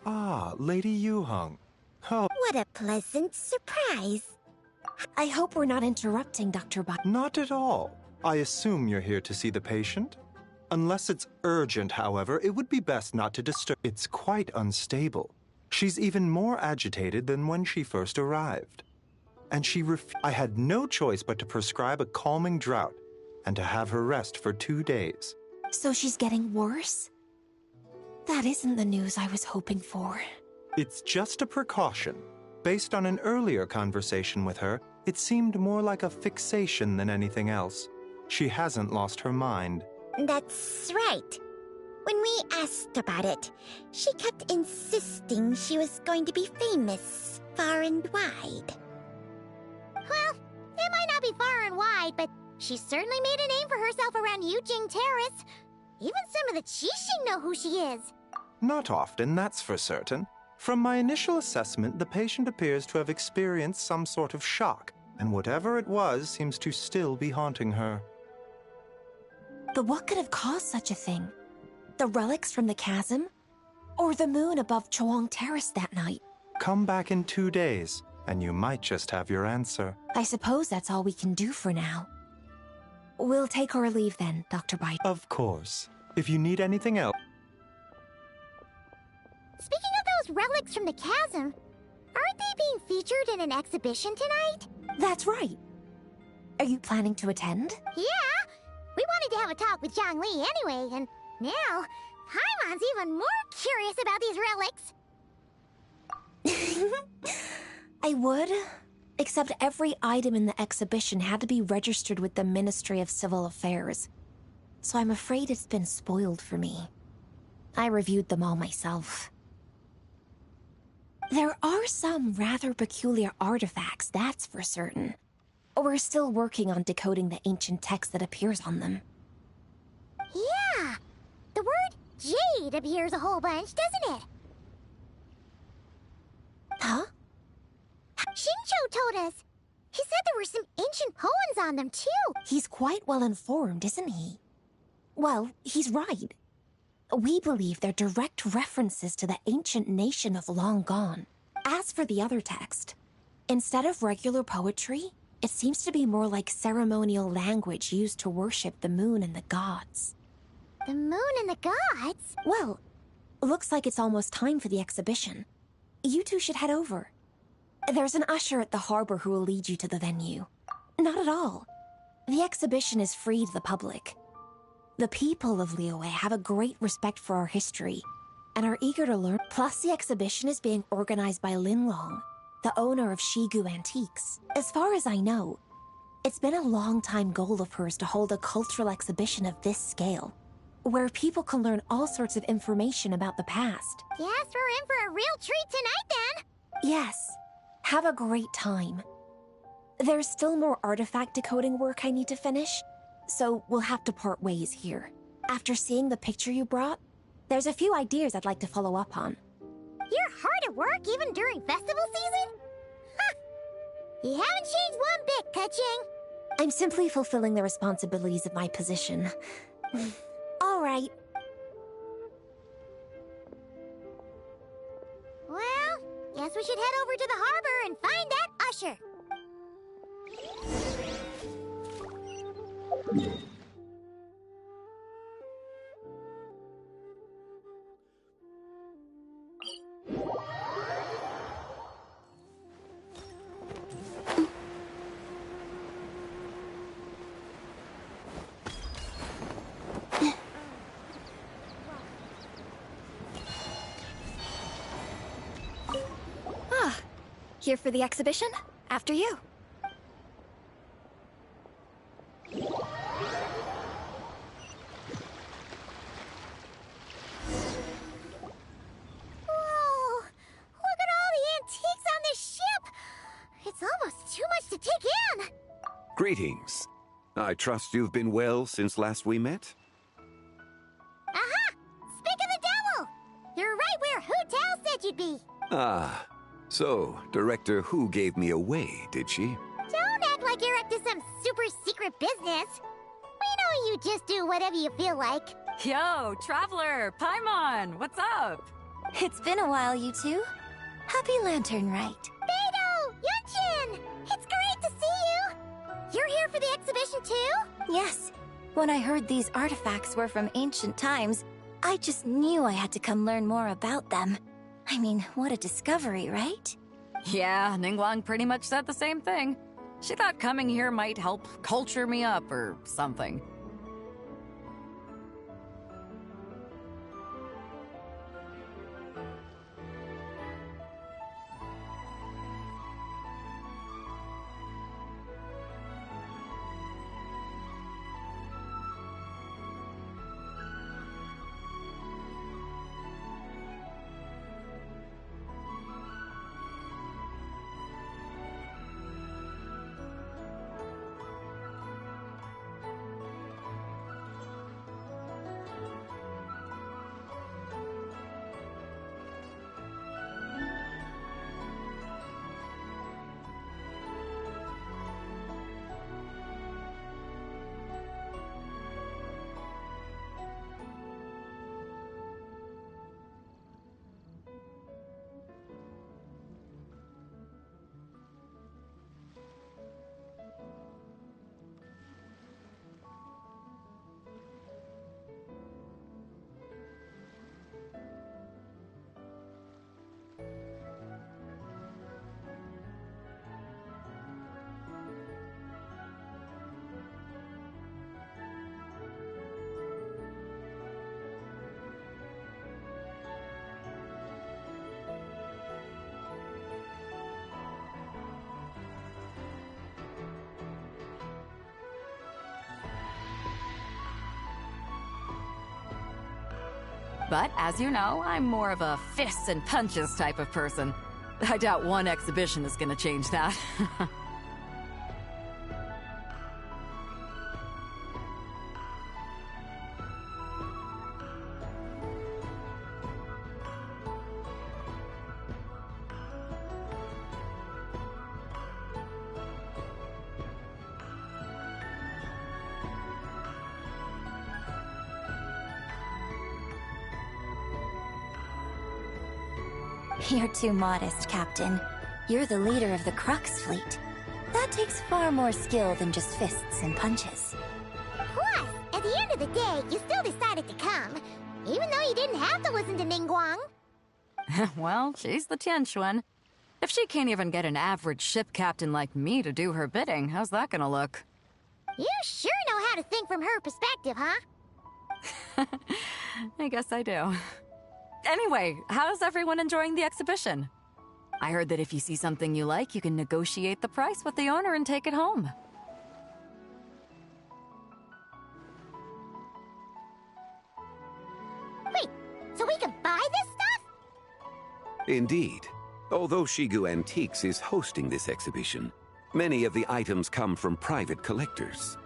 Ah, Lady Yuheng. Oh. What a pleasant surprise. I hope we're not interrupting, Dr. Ba. Not at all. I assume you're here to see the patient? Unless it's urgent, however, it would be best not to disturb. It's quite unstable. She's even more agitated than when she first arrived. And I had no choice but to prescribe a calming draught and to have her rest for 2 days. So she's getting worse? That isn't the news I was hoping for. It's just a precaution. Based on an earlier conversation with her, it seemed more like a fixation than anything else. She hasn't lost her mind. That's right. When we asked about it, she kept insisting she was going to be famous far and wide. Well, it might not be far and wide, but she certainly made a name for herself around Yujing Terrace. Even some of the Qixing know who she is. Not often, that's for certain. From my initial assessment, the patient appears to have experienced some sort of shock, and whatever it was seems to still be haunting her. But what could have caused such a thing? The relics from the chasm? Or the moon above Chawang Terrace that night? Come back in 2 days, and you might just have your answer. I suppose that's all we can do for now. We'll take our leave then, Dr. Bite. Of course. If you need anything else... Speaking of those relics from the chasm, aren't they being featured in an exhibition tonight? That's right. Are you planning to attend? Yeah! We wanted to have a talk with Zhang Li anyway, and now Paimon's even more curious about these relics. I would, except every item in the exhibition had to be registered with the Ministry of Civil Affairs. So I'm afraid it's been spoiled for me. I reviewed them all myself. There are some rather peculiar artifacts, that's for certain. We're still working on decoding the ancient text that appears on them. Yeah! The word jade appears a whole bunch, doesn't it? Huh? Shincho told us. He said there were some ancient poems on them, too. He's quite well informed, isn't he? Well, he's right. We believe they're direct references to the ancient nation of long gone. As for the other text, instead of regular poetry, it seems to be more like ceremonial language used to worship the moon and the gods. The moon and the gods? Well, looks like it's almost time for the exhibition. You two should head over. There's an usher at the harbor who will lead you to the venue. Not at all. The exhibition is free to the public. The people of Liyue have a great respect for our history and are eager to learn. Plus, the exhibition is being organized by Linlong, the owner of Shigu Antiques. As far as I know, it's been a long-time goal of hers to hold a cultural exhibition of this scale, where people can learn all sorts of information about the past. Yes, we're in for a real treat tonight, then. Yes. Have a great time. There's still more artifact decoding work I need to finish, so we'll have to part ways here. After seeing the picture you brought, there's a few ideas I'd like to follow up on. You're hard at work even during festival season? Ha! You haven't changed one bit, Kaching. I'm simply fulfilling the responsibilities of my position. All right. Well, guess we should head over to the harbor and find that usher. Here for the exhibition? After you. Whoa! Look at all the antiques on this ship! It's almost too much to take in! Greetings. I trust you've been well since last we met? Aha! Speak of the devil! You're right where Hu Tao said you'd be! Ah, so Director Hu gave me away, did she? Don't act like you're up to some super secret business! We know you just do whatever you feel like. Yo, Traveler! Paimon! What's up? It's been a while, you two. Happy Lantern Rite. Beidou! Yunchin! It's great to see you! You're here for the exhibition too? Yes. When I heard these artifacts were from ancient times, I just knew I had to come learn more about them. I mean, what a discovery, right? Yeah, Ningguang pretty much said the same thing. She thought coming here might help culture me up or something. But as you know, I'm more of a fists and punches type of person. I doubt one exhibition is gonna change that. You're too modest, Captain. You're the leader of the Crux fleet. That takes far more skill than just fists and punches. Plus, at the end of the day, you still decided to come, even though you didn't have to listen to Ningguang. Well, she's the Tianquan. If she can't even get an average ship captain like me to do her bidding, how's that gonna look? You sure know how to think from her perspective, huh? I guess I do. Anyway, how's everyone enjoying the exhibition? I heard that if you see something you like, you can negotiate the price with the owner and take it home. Wait, so we can buy this stuff? Indeed. Although Shigu Antiques is hosting this exhibition, many of the items come from private collectors.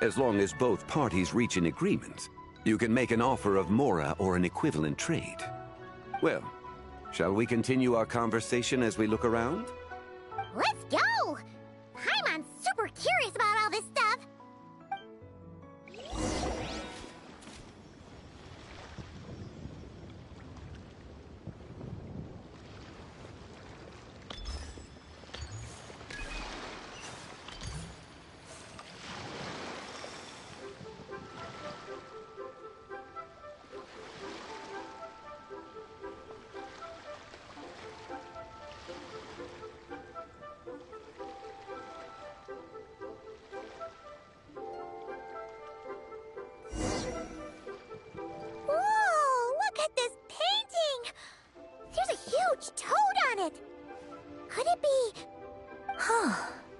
As long as both parties reach an agreement, you can make an offer of mora or an equivalent trade. Well, shall we continue our conversation as we look around? Let's go! Paimon's super curious about all this stuff.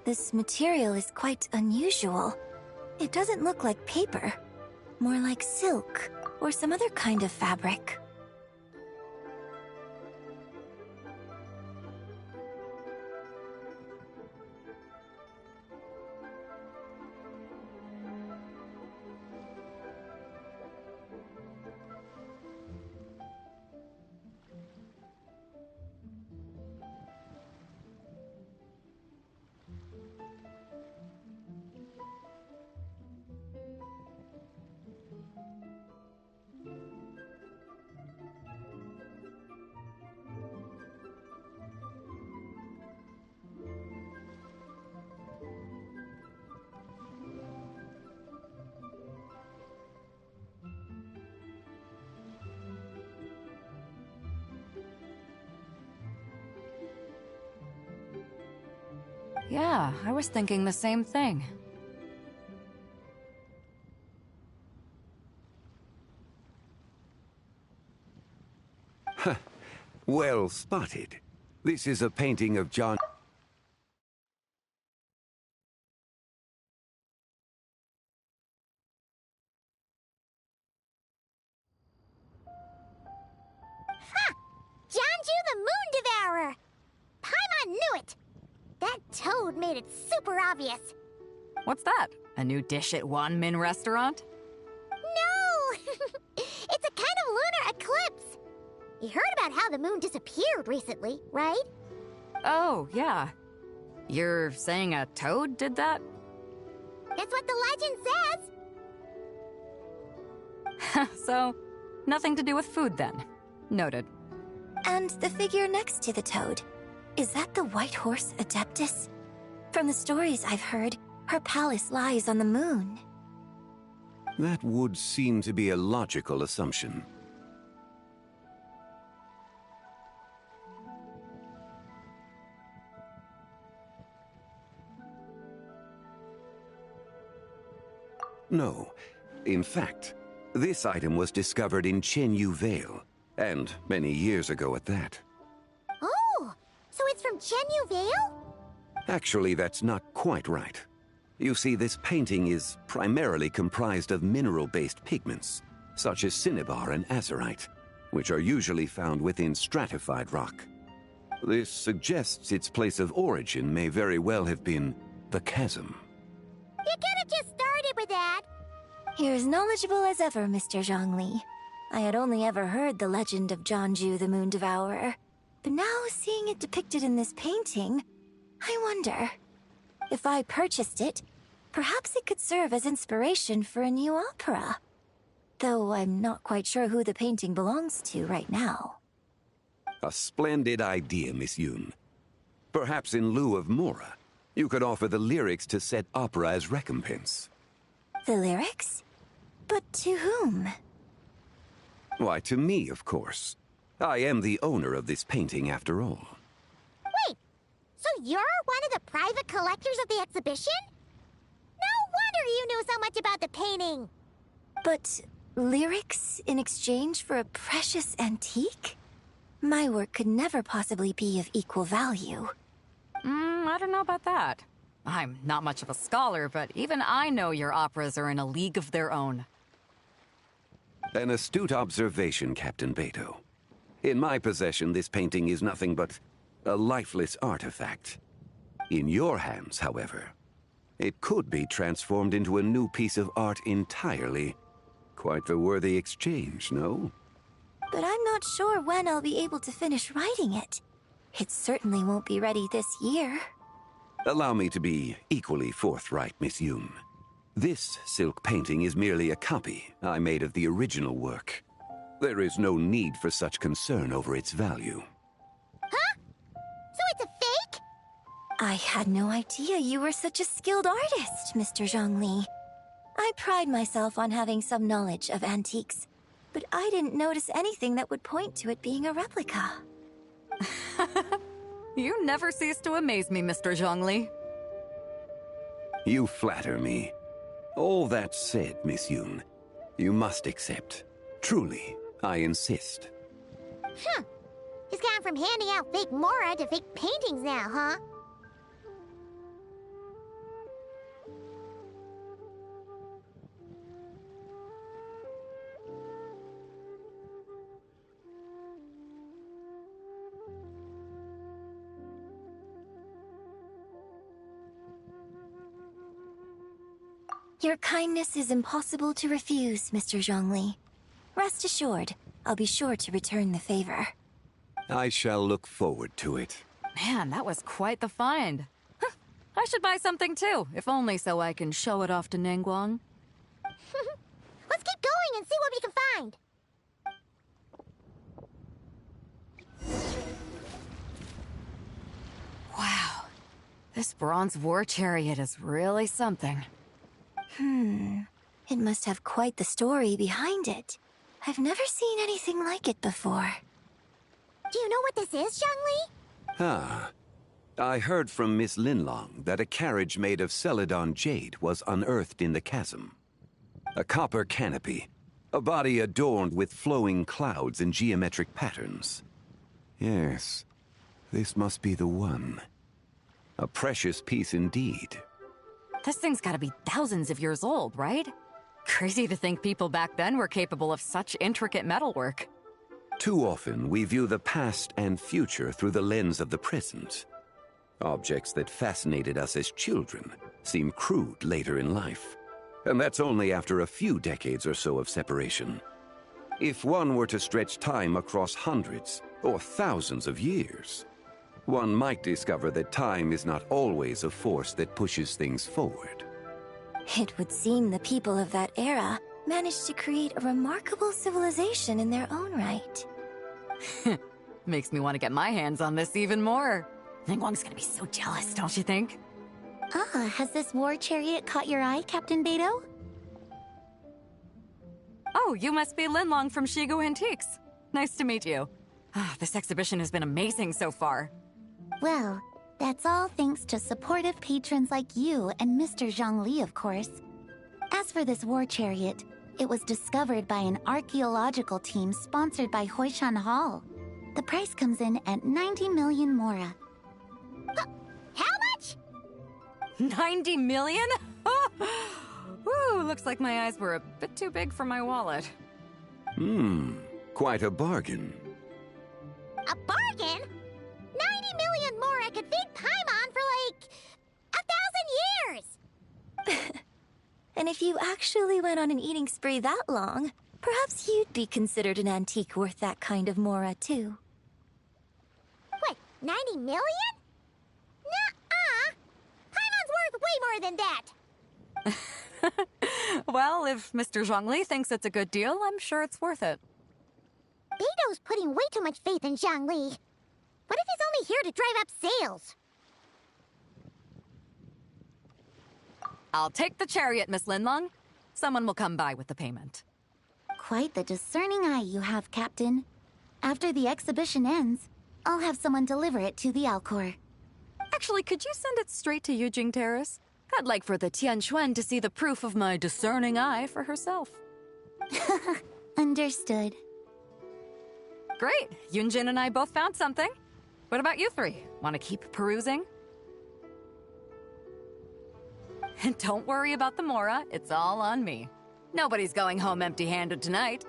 This material is quite unusual. It doesn't look like paper, more like silk or some other kind of fabric. Yeah, I was thinking the same thing. Huh. Well spotted. This is a painting of John... Jianju the Moon Devourer! Paimon knew it! That toad made it super obvious. What's that? A new dish at Wanmin restaurant? No! It's a kind of lunar eclipse. You heard about how the moon disappeared recently, right? Oh, yeah. You're saying a toad did that? That's what the legend says. So, nothing to do with food then. Noted. And the figure next to the toad. Is that the White Horse Adeptus? From the stories I've heard, her palace lies on the moon. That would seem to be a logical assumption. No. In fact, this item was discovered in Chenyu Vale, and many years ago at that. Oh, so it's from Chenyu Vale? Actually, that's not quite right. You see, this painting is primarily comprised of mineral-based pigments, such as cinnabar and azurite, which are usually found within stratified rock. This suggests its place of origin may very well have been the chasm. You could have just started with that. You're as knowledgeable as ever, Mr. Zhongli. I had only ever heard the legend of Jianzhu the Moon Devourer, but now seeing it depicted in this painting, I wonder, if I purchased it, perhaps it could serve as inspiration for a new opera. Though I'm not quite sure who the painting belongs to right now. A splendid idea, Miss Yoon. Perhaps in lieu of Mora, you could offer the lyrics to said opera as recompense. The lyrics? But to whom? Why, to me, of course. I am the owner of this painting, after all. Wait, so you're one of the private collectors of the exhibition? No wonder you knew so much about the painting. But lyrics in exchange for a precious antique? My work could never possibly be of equal value. I don't know about that. I'm not much of a scholar, but even I know your operas are in a league of their own. An astute observation, Captain Beto. In my possession, this painting is nothing but a lifeless artifact. In your hands, however, it could be transformed into a new piece of art entirely. Quite the worthy exchange, no? But I'm not sure when I'll be able to finish writing it. It certainly won't be ready this year. Allow me to be equally forthright, Miss Yoon. This silk painting is merely a copy I made of the original work. There is no need for such concern over its value. Huh? So it's a fake? I had no idea you were such a skilled artist, Mr. Zhongli. I pride myself on having some knowledge of antiques, but I didn't notice anything that would point to it being a replica. You never cease to amaze me, Mr. Zhongli. You flatter me. All that said, Miss Yoon, you must accept. Truly, I insist. He's gone from handing out fake Mora to fake paintings now, huh? Your kindness is impossible to refuse, Mr. Zhongli. Rest assured, I'll be sure to return the favor. I shall look forward to it. Man, that was quite the find. I should buy something too, if only so I can show it off to Ningguang. Let's keep going and see what we can find. Wow, this bronze war chariot is really something. It must have quite the story behind it. I've never seen anything like it before. Do you know what this is, Zhongli? I heard from Miss Linlong that a carriage made of Celadon jade was unearthed in the chasm. A copper canopy, a body adorned with flowing clouds and geometric patterns. Yes, this must be the one. A precious piece indeed. This thing's gotta be thousands of years old, right? Crazy to think people back then were capable of such intricate metalwork. Too often, we view the past and future through the lens of the present. Objects that fascinated us as children seem crude later in life. And that's only after a few decades or so of separation. If one were to stretch time across hundreds or thousands of years, one might discover that time is not always a force that pushes things forward. It would seem the people of that era managed to create a remarkable civilization in their own right. Makes me want to get my hands on this even more. Ningguang's gonna be so jealous, don't you think? Has this war chariot caught your eye, Captain Beto? Oh, you must be Linlong from Shigu Antiques. Nice to meet you. This exhibition has been amazing so far. Well, that's all thanks to supportive patrons like you and Mr. Zhongli, of course. As for this war chariot, it was discovered by an archaeological team sponsored by Hoishan Hall. The price comes in at 90 million Mora. How much? 90 million? Woo, looks like my eyes were a bit too big for my wallet. Quite a bargain. A bargain? 90 million more I could feed Paimon for like 1,000 years! And if you actually went on an eating spree that long, perhaps you'd be considered an antique worth that kind of mora, too. What, 90 million? Nuh-uh! Paimon's worth way more than that! Well, if Mr. Zhongli thinks it's a good deal, I'm sure it's worth it. Beto's putting way too much faith in Zhongli. What if he's only here to drive up sales? I'll take the chariot, Miss Linlong. Someone will come by with the payment. Quite the discerning eye you have, Captain. After the exhibition ends, I'll have someone deliver it to the Alcor. Actually, could you send it straight to Yujing Terrace? I'd like for the Tianquan to see the proof of my discerning eye for herself. Understood. Great. Yunjin and I both found something. What about you three? Want to keep perusing? And don't worry about the mora. It's all on me. Nobody's going home empty-handed tonight.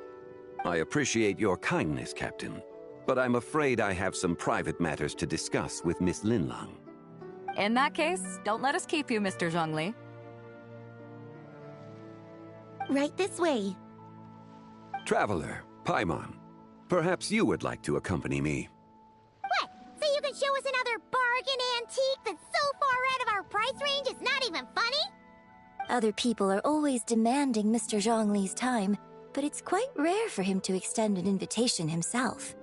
I appreciate your kindness, Captain, but I'm afraid I have some private matters to discuss with Miss Linlong. In that case, don't let us keep you, Mr. Zhongli. Right this way. Traveler, Paimon, perhaps you would like to accompany me. What? So you can show us another bargain antique that's so far out of our price range it's not even funny? Other people are always demanding Mr. Zhongli's time, but it's quite rare for him to extend an invitation himself.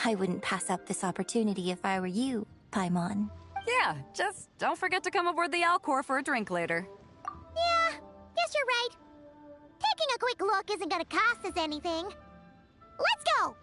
I wouldn't pass up this opportunity if I were you, Paimon. Yeah, just don't forget to come aboard the Alcor for a drink later. Yeah, guess you're right. Taking a quick look isn't gonna cost us anything. Let's go!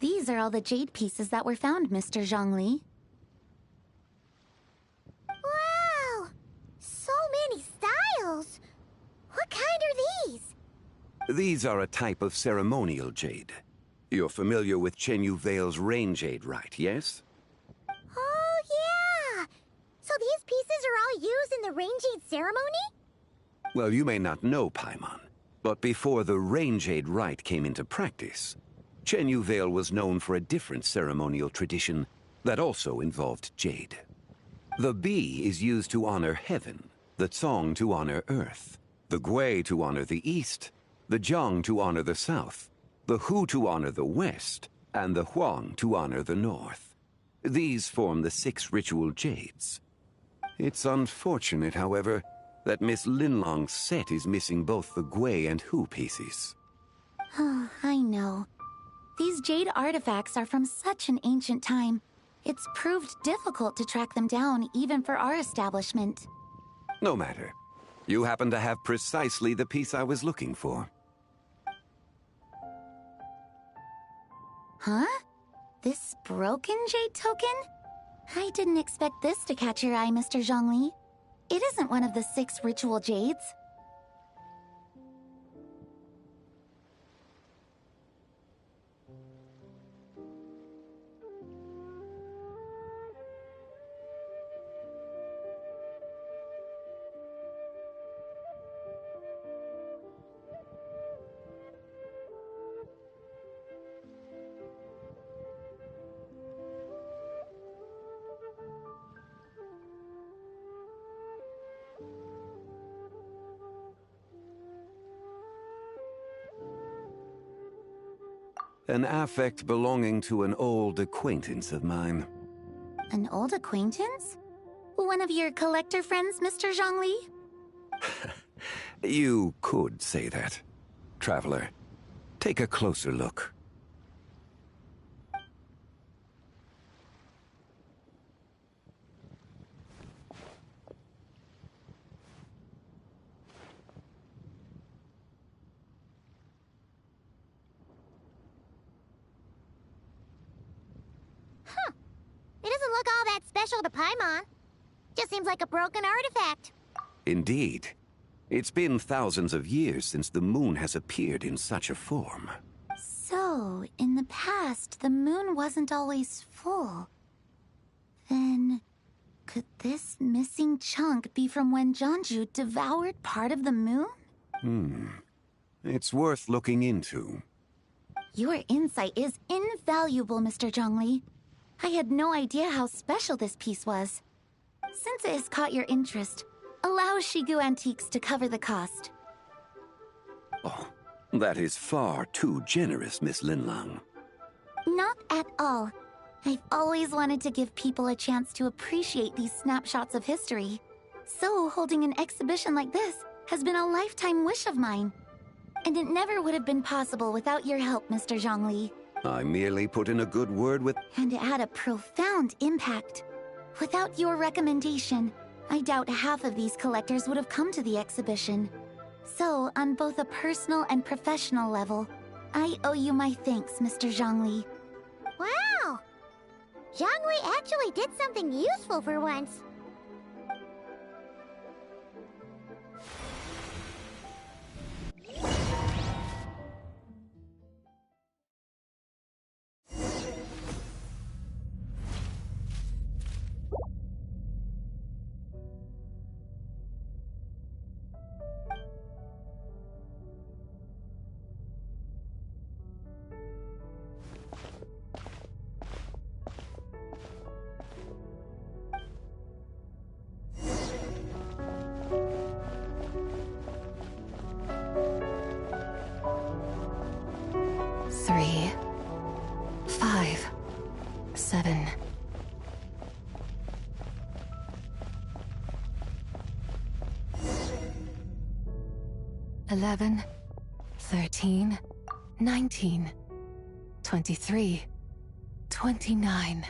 These are all the jade pieces that were found, Mr. Zhongli. Wow! So many styles! What kind are these? These are a type of ceremonial jade. You're familiar with Chenyu Vale's rain jade, Rite, yes? Oh, yeah! So these pieces are all used in the rain jade ceremony? Well, you may not know, Paimon, but before the rain jade rite came into practice, Chenyu Vale was known for a different ceremonial tradition that also involved jade. The bee is used to honor heaven, the Tsong to honor earth, the Gui to honor the east, the Jiang to honor the south, the Hu to honor the west, and the Huang to honor the north. These form the 6 ritual jades. It's unfortunate, however, that Miss Linlong's set is missing both the Gui and Hu pieces. Oh, I know. These jade artifacts are from such an ancient time. It's proved difficult to track them down, even for our establishment. No matter. You happen to have precisely the piece I was looking for. Huh? This broken jade token? I didn't expect this to catch your eye, Mr. Zhongli. It isn't one of the 6 ritual jades. An affect belonging to an old acquaintance of mine. An old acquaintance? One of your collector friends, Mr. Zhongli? You could say that. Traveler, take a closer look. doesn't look all that special to Paimon. Just seems like a broken artifact. Indeed. It's been thousands of years since the moon has appeared in such a form. So, in the past, the moon wasn't always full. Then, could this missing chunk be from when Jeonju devoured part of the moon? It's worth looking into. Your insight is invaluable, Mr. Zhongli. I had no idea how special this piece was. Since it has caught your interest, allow Shigu Antiques to cover the cost. Oh, that is far too generous, Miss Linlang. Not at all. I've always wanted to give people a chance to appreciate these snapshots of history. So, holding an exhibition like this has been a lifetime wish of mine. And it never would have been possible without your help, Mr. Zhongli. I merely put in a good word with... And it had a profound impact. Without your recommendation, I doubt half of these collectors would have come to the exhibition. So, on both a personal and professional level, I owe you my thanks, Mr. Zhongli. Wow! Zhongli actually did something useful for once. Three, 5, 7. $11, 13, 19, 23, 29.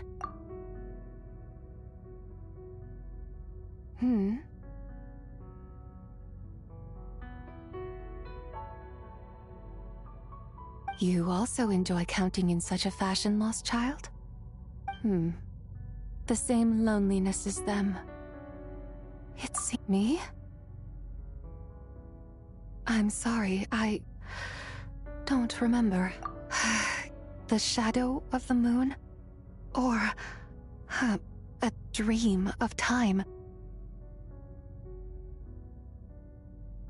You also enjoy counting in such a fashion, lost child? The same loneliness as them. It's me? I'm sorry, I don't remember. The shadow of the moon? Or a dream of time?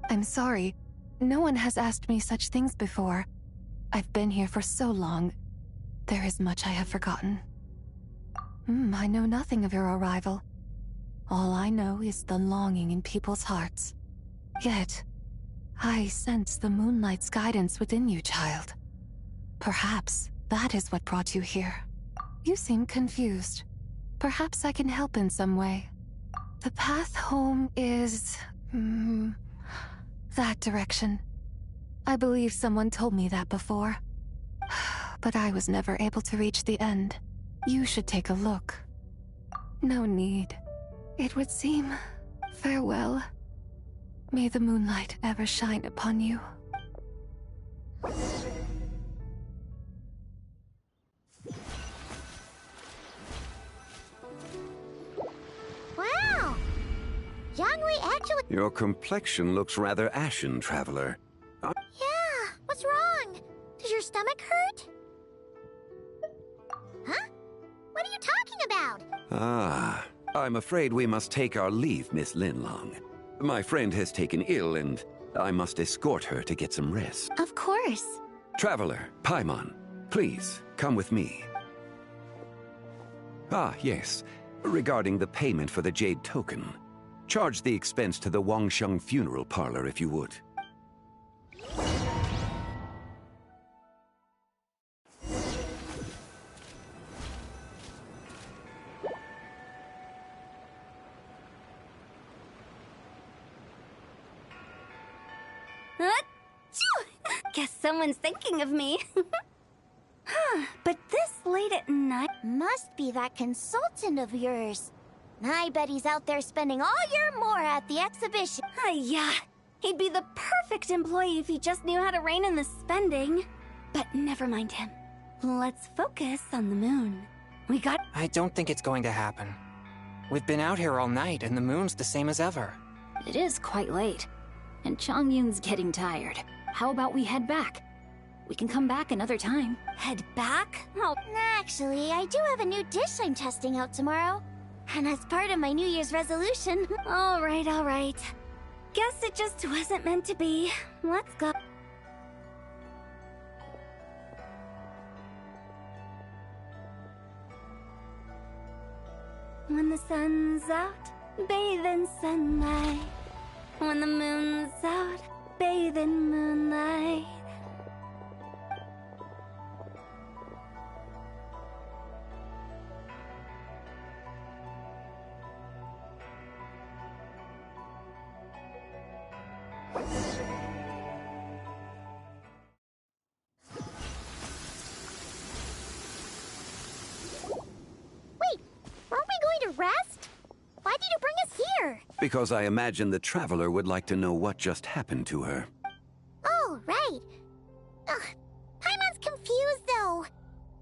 I'm sorry, no one has asked me such things before. I've been here for so long. There is much I have forgotten. I know nothing of your arrival. All I know is the longing in people's hearts. Yet, I sense the moonlight's guidance within you, child. Perhaps that is what brought you here. You seem confused. Perhaps I can help in some way. The path home is... that direction. I believe someone told me that before. But I was never able to reach the end. You should take a look. No need. It would seem... farewell. May the moonlight ever shine upon you. Wow! Zhongli actually... Your complexion looks rather ashen, traveler. Yeah, what's wrong? Does your stomach hurt? Huh? What are you talking about? Ah, I'm afraid we must take our leave, Miss Linlang. My friend has taken ill and I must escort her to get some rest. Of course. Traveler, Paimon, please, come with me. Ah, yes. Regarding the payment for the jade token. Charge the expense to the Wangsheng funeral parlor if you would. Guess someone's thinking of me. But this late at night... Must be that consultant of yours. I bet he's out there spending all year more at the exhibition. Yeah, he'd be the perfect employee if he just knew how to rein in the spending. But never mind him. Let's focus on the moon. I don't think it's going to happen. We've been out here all night, and the moon's the same as ever. It is quite late, and Chongyun's getting tired. How about we head back? We can come back another time. Head back? Oh, actually, I do have a new dish I'm testing out tomorrow. And as part of my New Year's resolution... All right. Guess it just wasn't meant to be. Let's go. When the sun's out, bathe in sunlight. When the moon's out, bathe in moonlight. Rest? Why did you bring us here? Because I imagine the traveler would like to know what just happened to her. Oh, right. Ugh, Paimon's confused, though.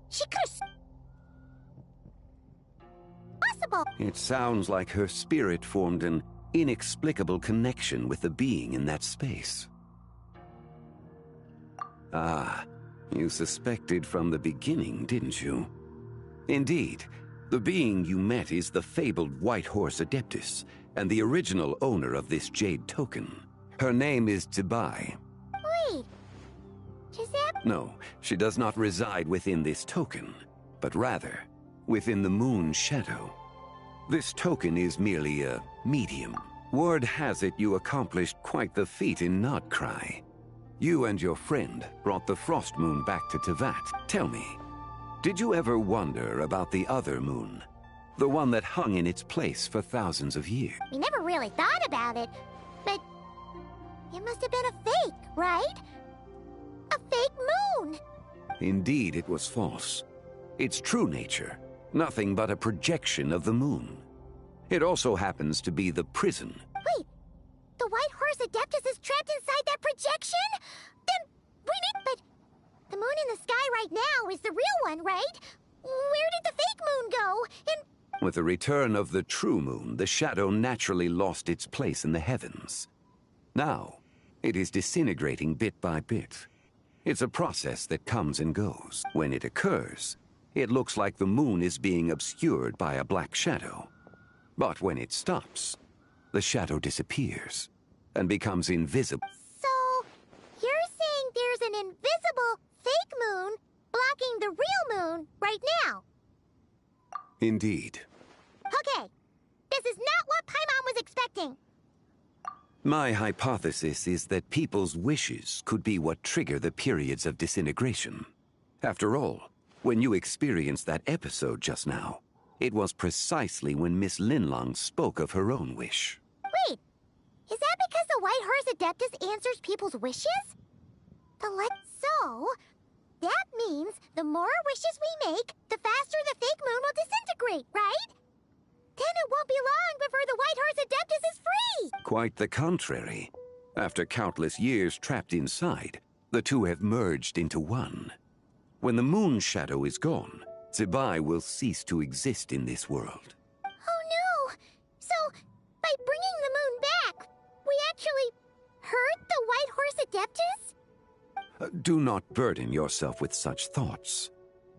She could've... Possible. It sounds like her spirit formed an inexplicable connection with the being in that space. Ah, you suspected from the beginning, didn't you? Indeed. The being you met is the fabled White Horse Adeptus, and the original owner of this jade token. Her name is Zibai. Wait, Giuseppe? No, she does not reside within this token, but rather within the moon's shadow. This token is merely a medium. Word has it you accomplished quite the feat in Nodcry. You and your friend brought the Frost Moon back to Teyvat. Tell me, did you ever wonder about the other moon? The one that hung in its place for thousands of years? We never really thought about it, but it must have been a fake, right? A fake moon! Indeed, it was false. Its true nature, nothing but a projection of the moon. It also happens to be the prison. Wait, the White Horse Adeptus is trapped inside that projection? Then we need... But the moon in the sky right now is the real one, right? Where did the fake moon go? And... With the return of the true moon, the shadow naturally lost its place in the heavens. Now, it is disintegrating bit by bit. It's a process that comes and goes. When it occurs, it looks like the moon is being obscured by a black shadow. But when it stops, the shadow disappears and becomes invisible. So, you're saying there's an invisible fake moon blocking the real moon right now? Indeed. Okay, this is not what Paimon was expecting. My hypothesis is that people's wishes could be what trigger the periods of disintegration. After all, when you experienced that episode just now, it was precisely when Miss Linlong spoke of her own wish. Wait, is that because the White Horse Adeptus answers people's wishes? So, that means the more wishes we make, the faster the fake moon will disintegrate, right? Then it won't be long before the White Horse Adeptus is free! Quite the contrary. After countless years trapped inside, the two have merged into one. When the moon shadow is gone, Zibai will cease to exist in this world. Oh no! So, by bringing the moon back, we actually hurt the White Horse Adeptus? Do not burden yourself with such thoughts.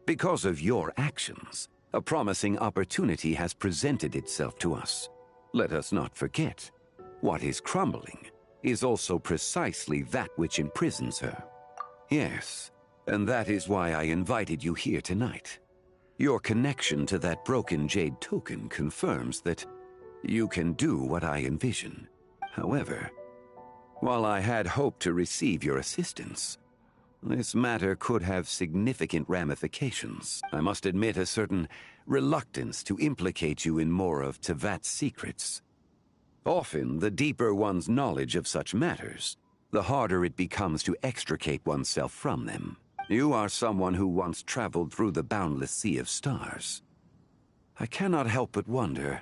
Because of your actions, a promising opportunity has presented itself to us. Let us not forget, what is crumbling is also precisely that which imprisons her. Yes, and that is why I invited you here tonight. Your connection to that broken jade token confirms that you can do what I envision. However, while I had hoped to receive your assistance, this matter could have significant ramifications. I must admit a certain reluctance to implicate you in more of Teyvat's secrets. Often, the deeper one's knowledge of such matters, the harder it becomes to extricate oneself from them. You are someone who once traveled through the boundless sea of stars. I cannot help but wonder,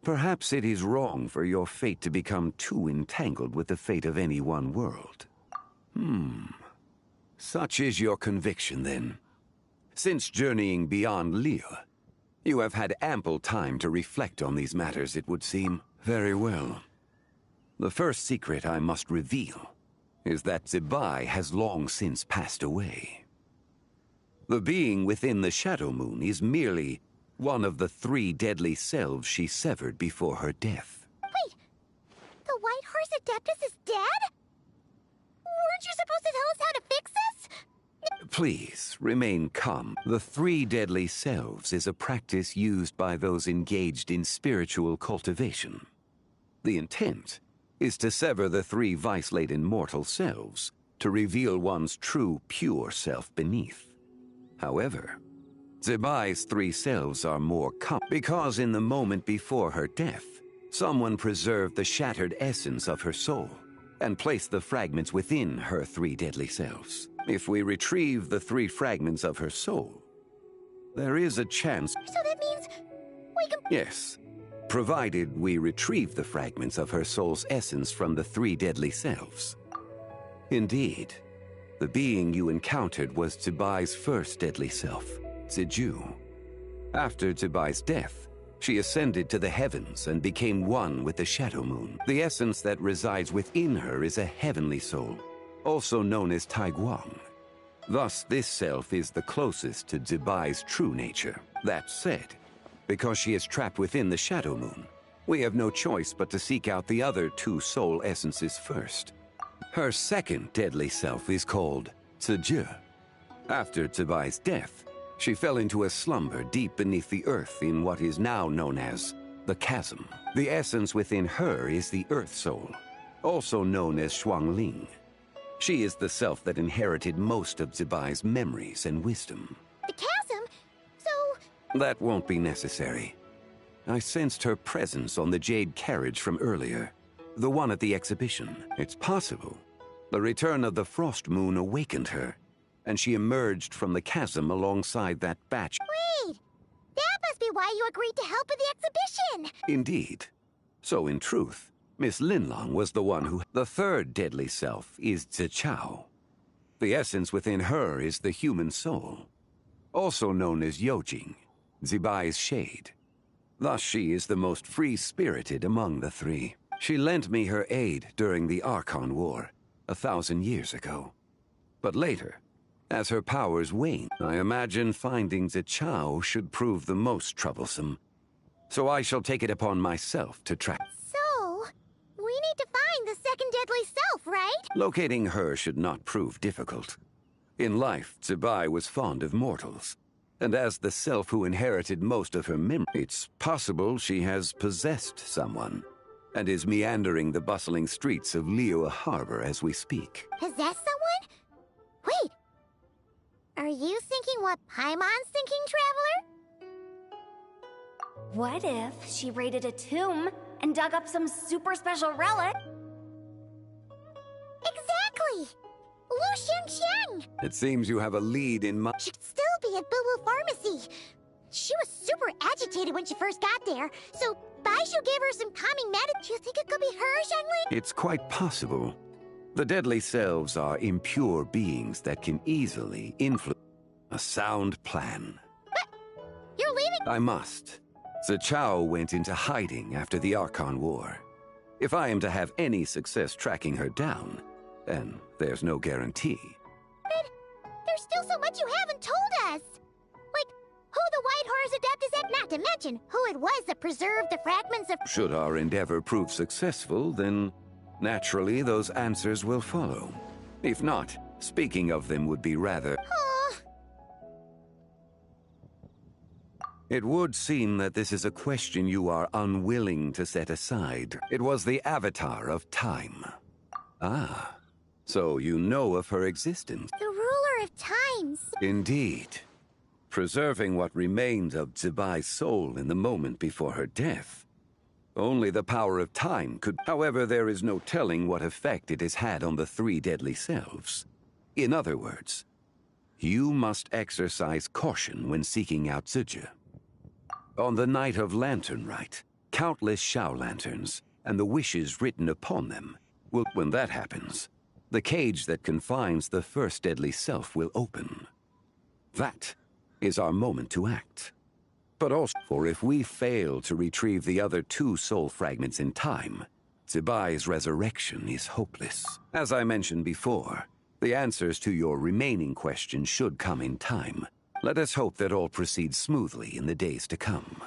perhaps it is wrong for your fate to become too entangled with the fate of any one world. Such is your conviction, then. Since journeying beyond Liyue, you have had ample time to reflect on these matters, it would seem. Very well. The first secret I must reveal is that Zibai has long since passed away. The being within the Shadow Moon is merely one of the 3 deadly selves she severed before her death. Wait, the White Horse Adeptus is dead? Weren't you supposed to tell us how to fix this? Please, remain calm. The 3 deadly selves is a practice used by those engaged in spiritual cultivation. The intent is to sever the 3 vice-laden mortal selves to reveal one's true, pure self beneath. However, Zibai's 3 selves are more because in the moment before her death, someone preserved the shattered essence of her soul and placed the fragments within her 3 deadly selves. If we retrieve the 3 fragments of her soul, there is a chance. So that means we can... Yes, provided we retrieve the fragments of her soul's essence from the 3 deadly selves. Indeed, the being you encountered was Zibai's first deadly self, Ziju. After Zibai's death, she ascended to the heavens and became one with the Shadow Moon. The essence that resides within her is a heavenly soul, also known as Taiguang. Thus, this self is the closest to Zibai's true nature. That said, because she is trapped within the Shadow Moon, we have no choice but to seek out the other 2 soul essences first. Her second deadly self is called Ziju. After Zibai's death, she fell into a slumber deep beneath the earth in what is now known as the Chasm. The essence within her is the Earth Soul, also known as Shuangling. She is the self that inherited most of Zibai's memories and wisdom. The chasm? So... That won't be necessary. I sensed her presence on the jade carriage from earlier, the one at the exhibition. It's possible the return of the Frost Moon awakened her, and she emerged from the chasm alongside that batch. Wait! That must be why you agreed to help with the exhibition! Indeed. So in truth, Miss Linlong was the one who... The third deadly self is Zichao. The essence within her is the human soul, also known as Yojing, Zibai's shade. Thus she is the most free-spirited among the 3. She lent me her aid during the Archon War, 1,000 years ago. But later, as her powers waned, I imagine finding Zichao should prove the most troublesome. So I shall take it upon myself to track. So, we need to find the second deadly self, right? Locating her should not prove difficult. In life, Zibai was fond of mortals, and as the self who inherited most of her memory, it's possible she has possessed someone, and is meandering the bustling streets of Liyue Harbor as we speak. Possess someone? Wait! Are you thinking what Paimon's thinking, Traveler? What if she raided a tomb and dug up some super special relic? Exactly! Lu Xiangxiang! It seems you have a lead in my... Should still be at Boo Boo Pharmacy. She was super agitated when she first got there, so Baishu gave her some calming medicine. Do you think it could be her, Xiangling? It's quite possible. The deadly selves are impure beings that can easily influence a sound plan. But you're leaving? I must. Zichao went into hiding after the Archon War. If I am to have any success tracking her down, then there's no guarantee. But there's still so much you haven't told us. Like, who the White Horse Adept is at, not to mention who it was that preserved the fragments of... Should our endeavor prove successful, then naturally those answers will follow. If not, speaking of them would be rather... It would seem that this is a question you are unwilling to set aside. It was the avatar of time. Ah, so you know of her existence. The ruler of times. Indeed. Preserving what remained of Zibai's soul in the moment before her death. Only the power of time could... However, there is no telling what effect it has had on the 3 deadly selves. In other words, you must exercise caution when seeking out Ziju. On the night of Lantern Rite, countless Shao lanterns, and the wishes written upon them, will... When that happens, the cage that confines the first deadly self will open. That is our moment to act. But also, for if we fail to retrieve the other 2 soul fragments in time, Zibai's resurrection is hopeless. As I mentioned before, the answers to your remaining questions should come in time. Let us hope that all proceeds smoothly in the days to come.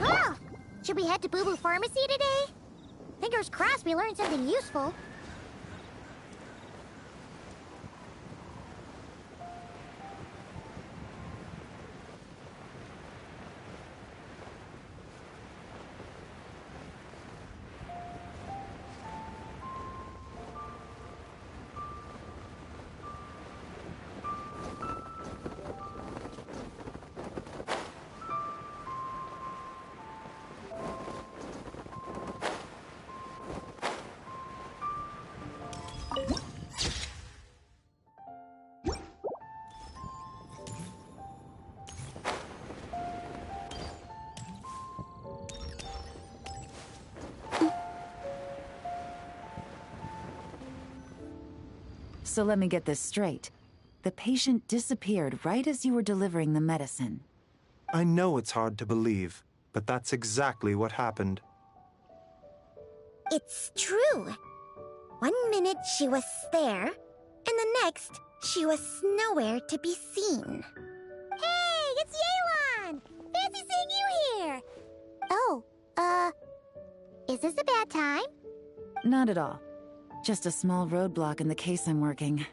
Oh! Should we head to Boo Boo Pharmacy today? Fingers crossed we learned something useful. So let me get this straight. The patient disappeared right as you were delivering the medicine. I know it's hard to believe, but that's exactly what happened. It's true. 1 minute she was there, and the next she was nowhere to be seen. Hey, it's Yelan! Fancy seeing you here! Oh, is this a bad time? Not at all. Just a small roadblock in the case I'm working.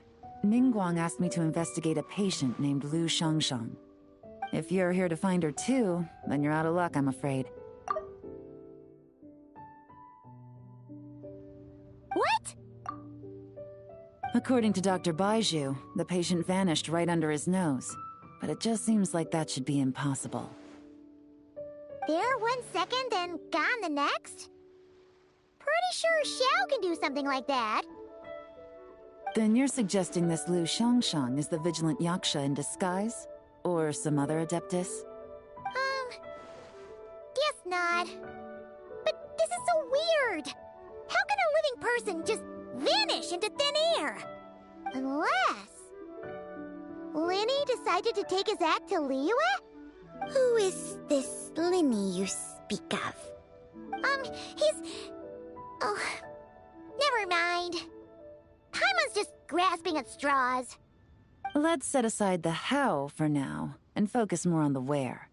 Ningguang asked me to investigate a patient named Lu Shangshang. If you're here to find her too, then you're out of luck, I'm afraid. What? According to Dr. Baiju, the patient vanished right under his nose. But it just seems like that should be impossible. there one second and gone the next? Pretty sure Xiao can do something like that. Then you're suggesting this Lu Xiangshang is the vigilant Yaksha in disguise? Or some other Adeptus? Guess not. But this is so weird. How can a living person just vanish into thin air? Unless... Linny decided to take his act to Liyue? Who is this Linny you speak of? He's... Oh, never mind. Paimon's just grasping at straws. Let's set aside the how for now, and focus more on the where.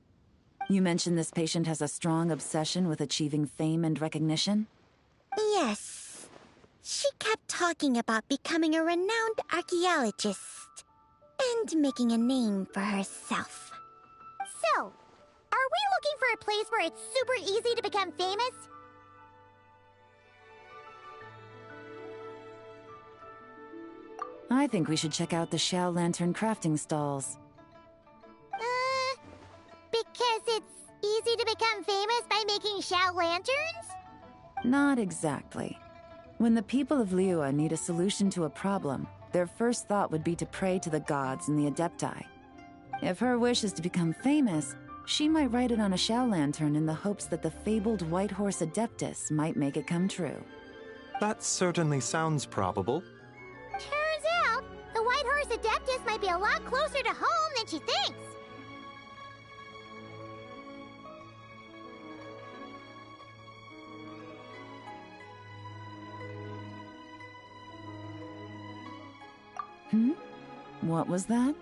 You mentioned this patient has a strong obsession with achieving fame and recognition? Yes. She kept talking about becoming a renowned archaeologist and making a name for herself. So, are we looking for a place where it's super easy to become famous? I think we should check out the Xiao Lantern crafting stalls. Because it's easy to become famous by making Xiao lanterns? Not exactly. When the people of Liyue need a solution to a problem, their first thought would be to pray to the gods and the Adepti. If her wish is to become famous, she might write it on a Xiao lantern in the hopes that the fabled White Horse Adeptus might make it come true. That certainly sounds probable. Turns out, the White Horse Adeptus might be a lot closer to home than she thinks. What was that?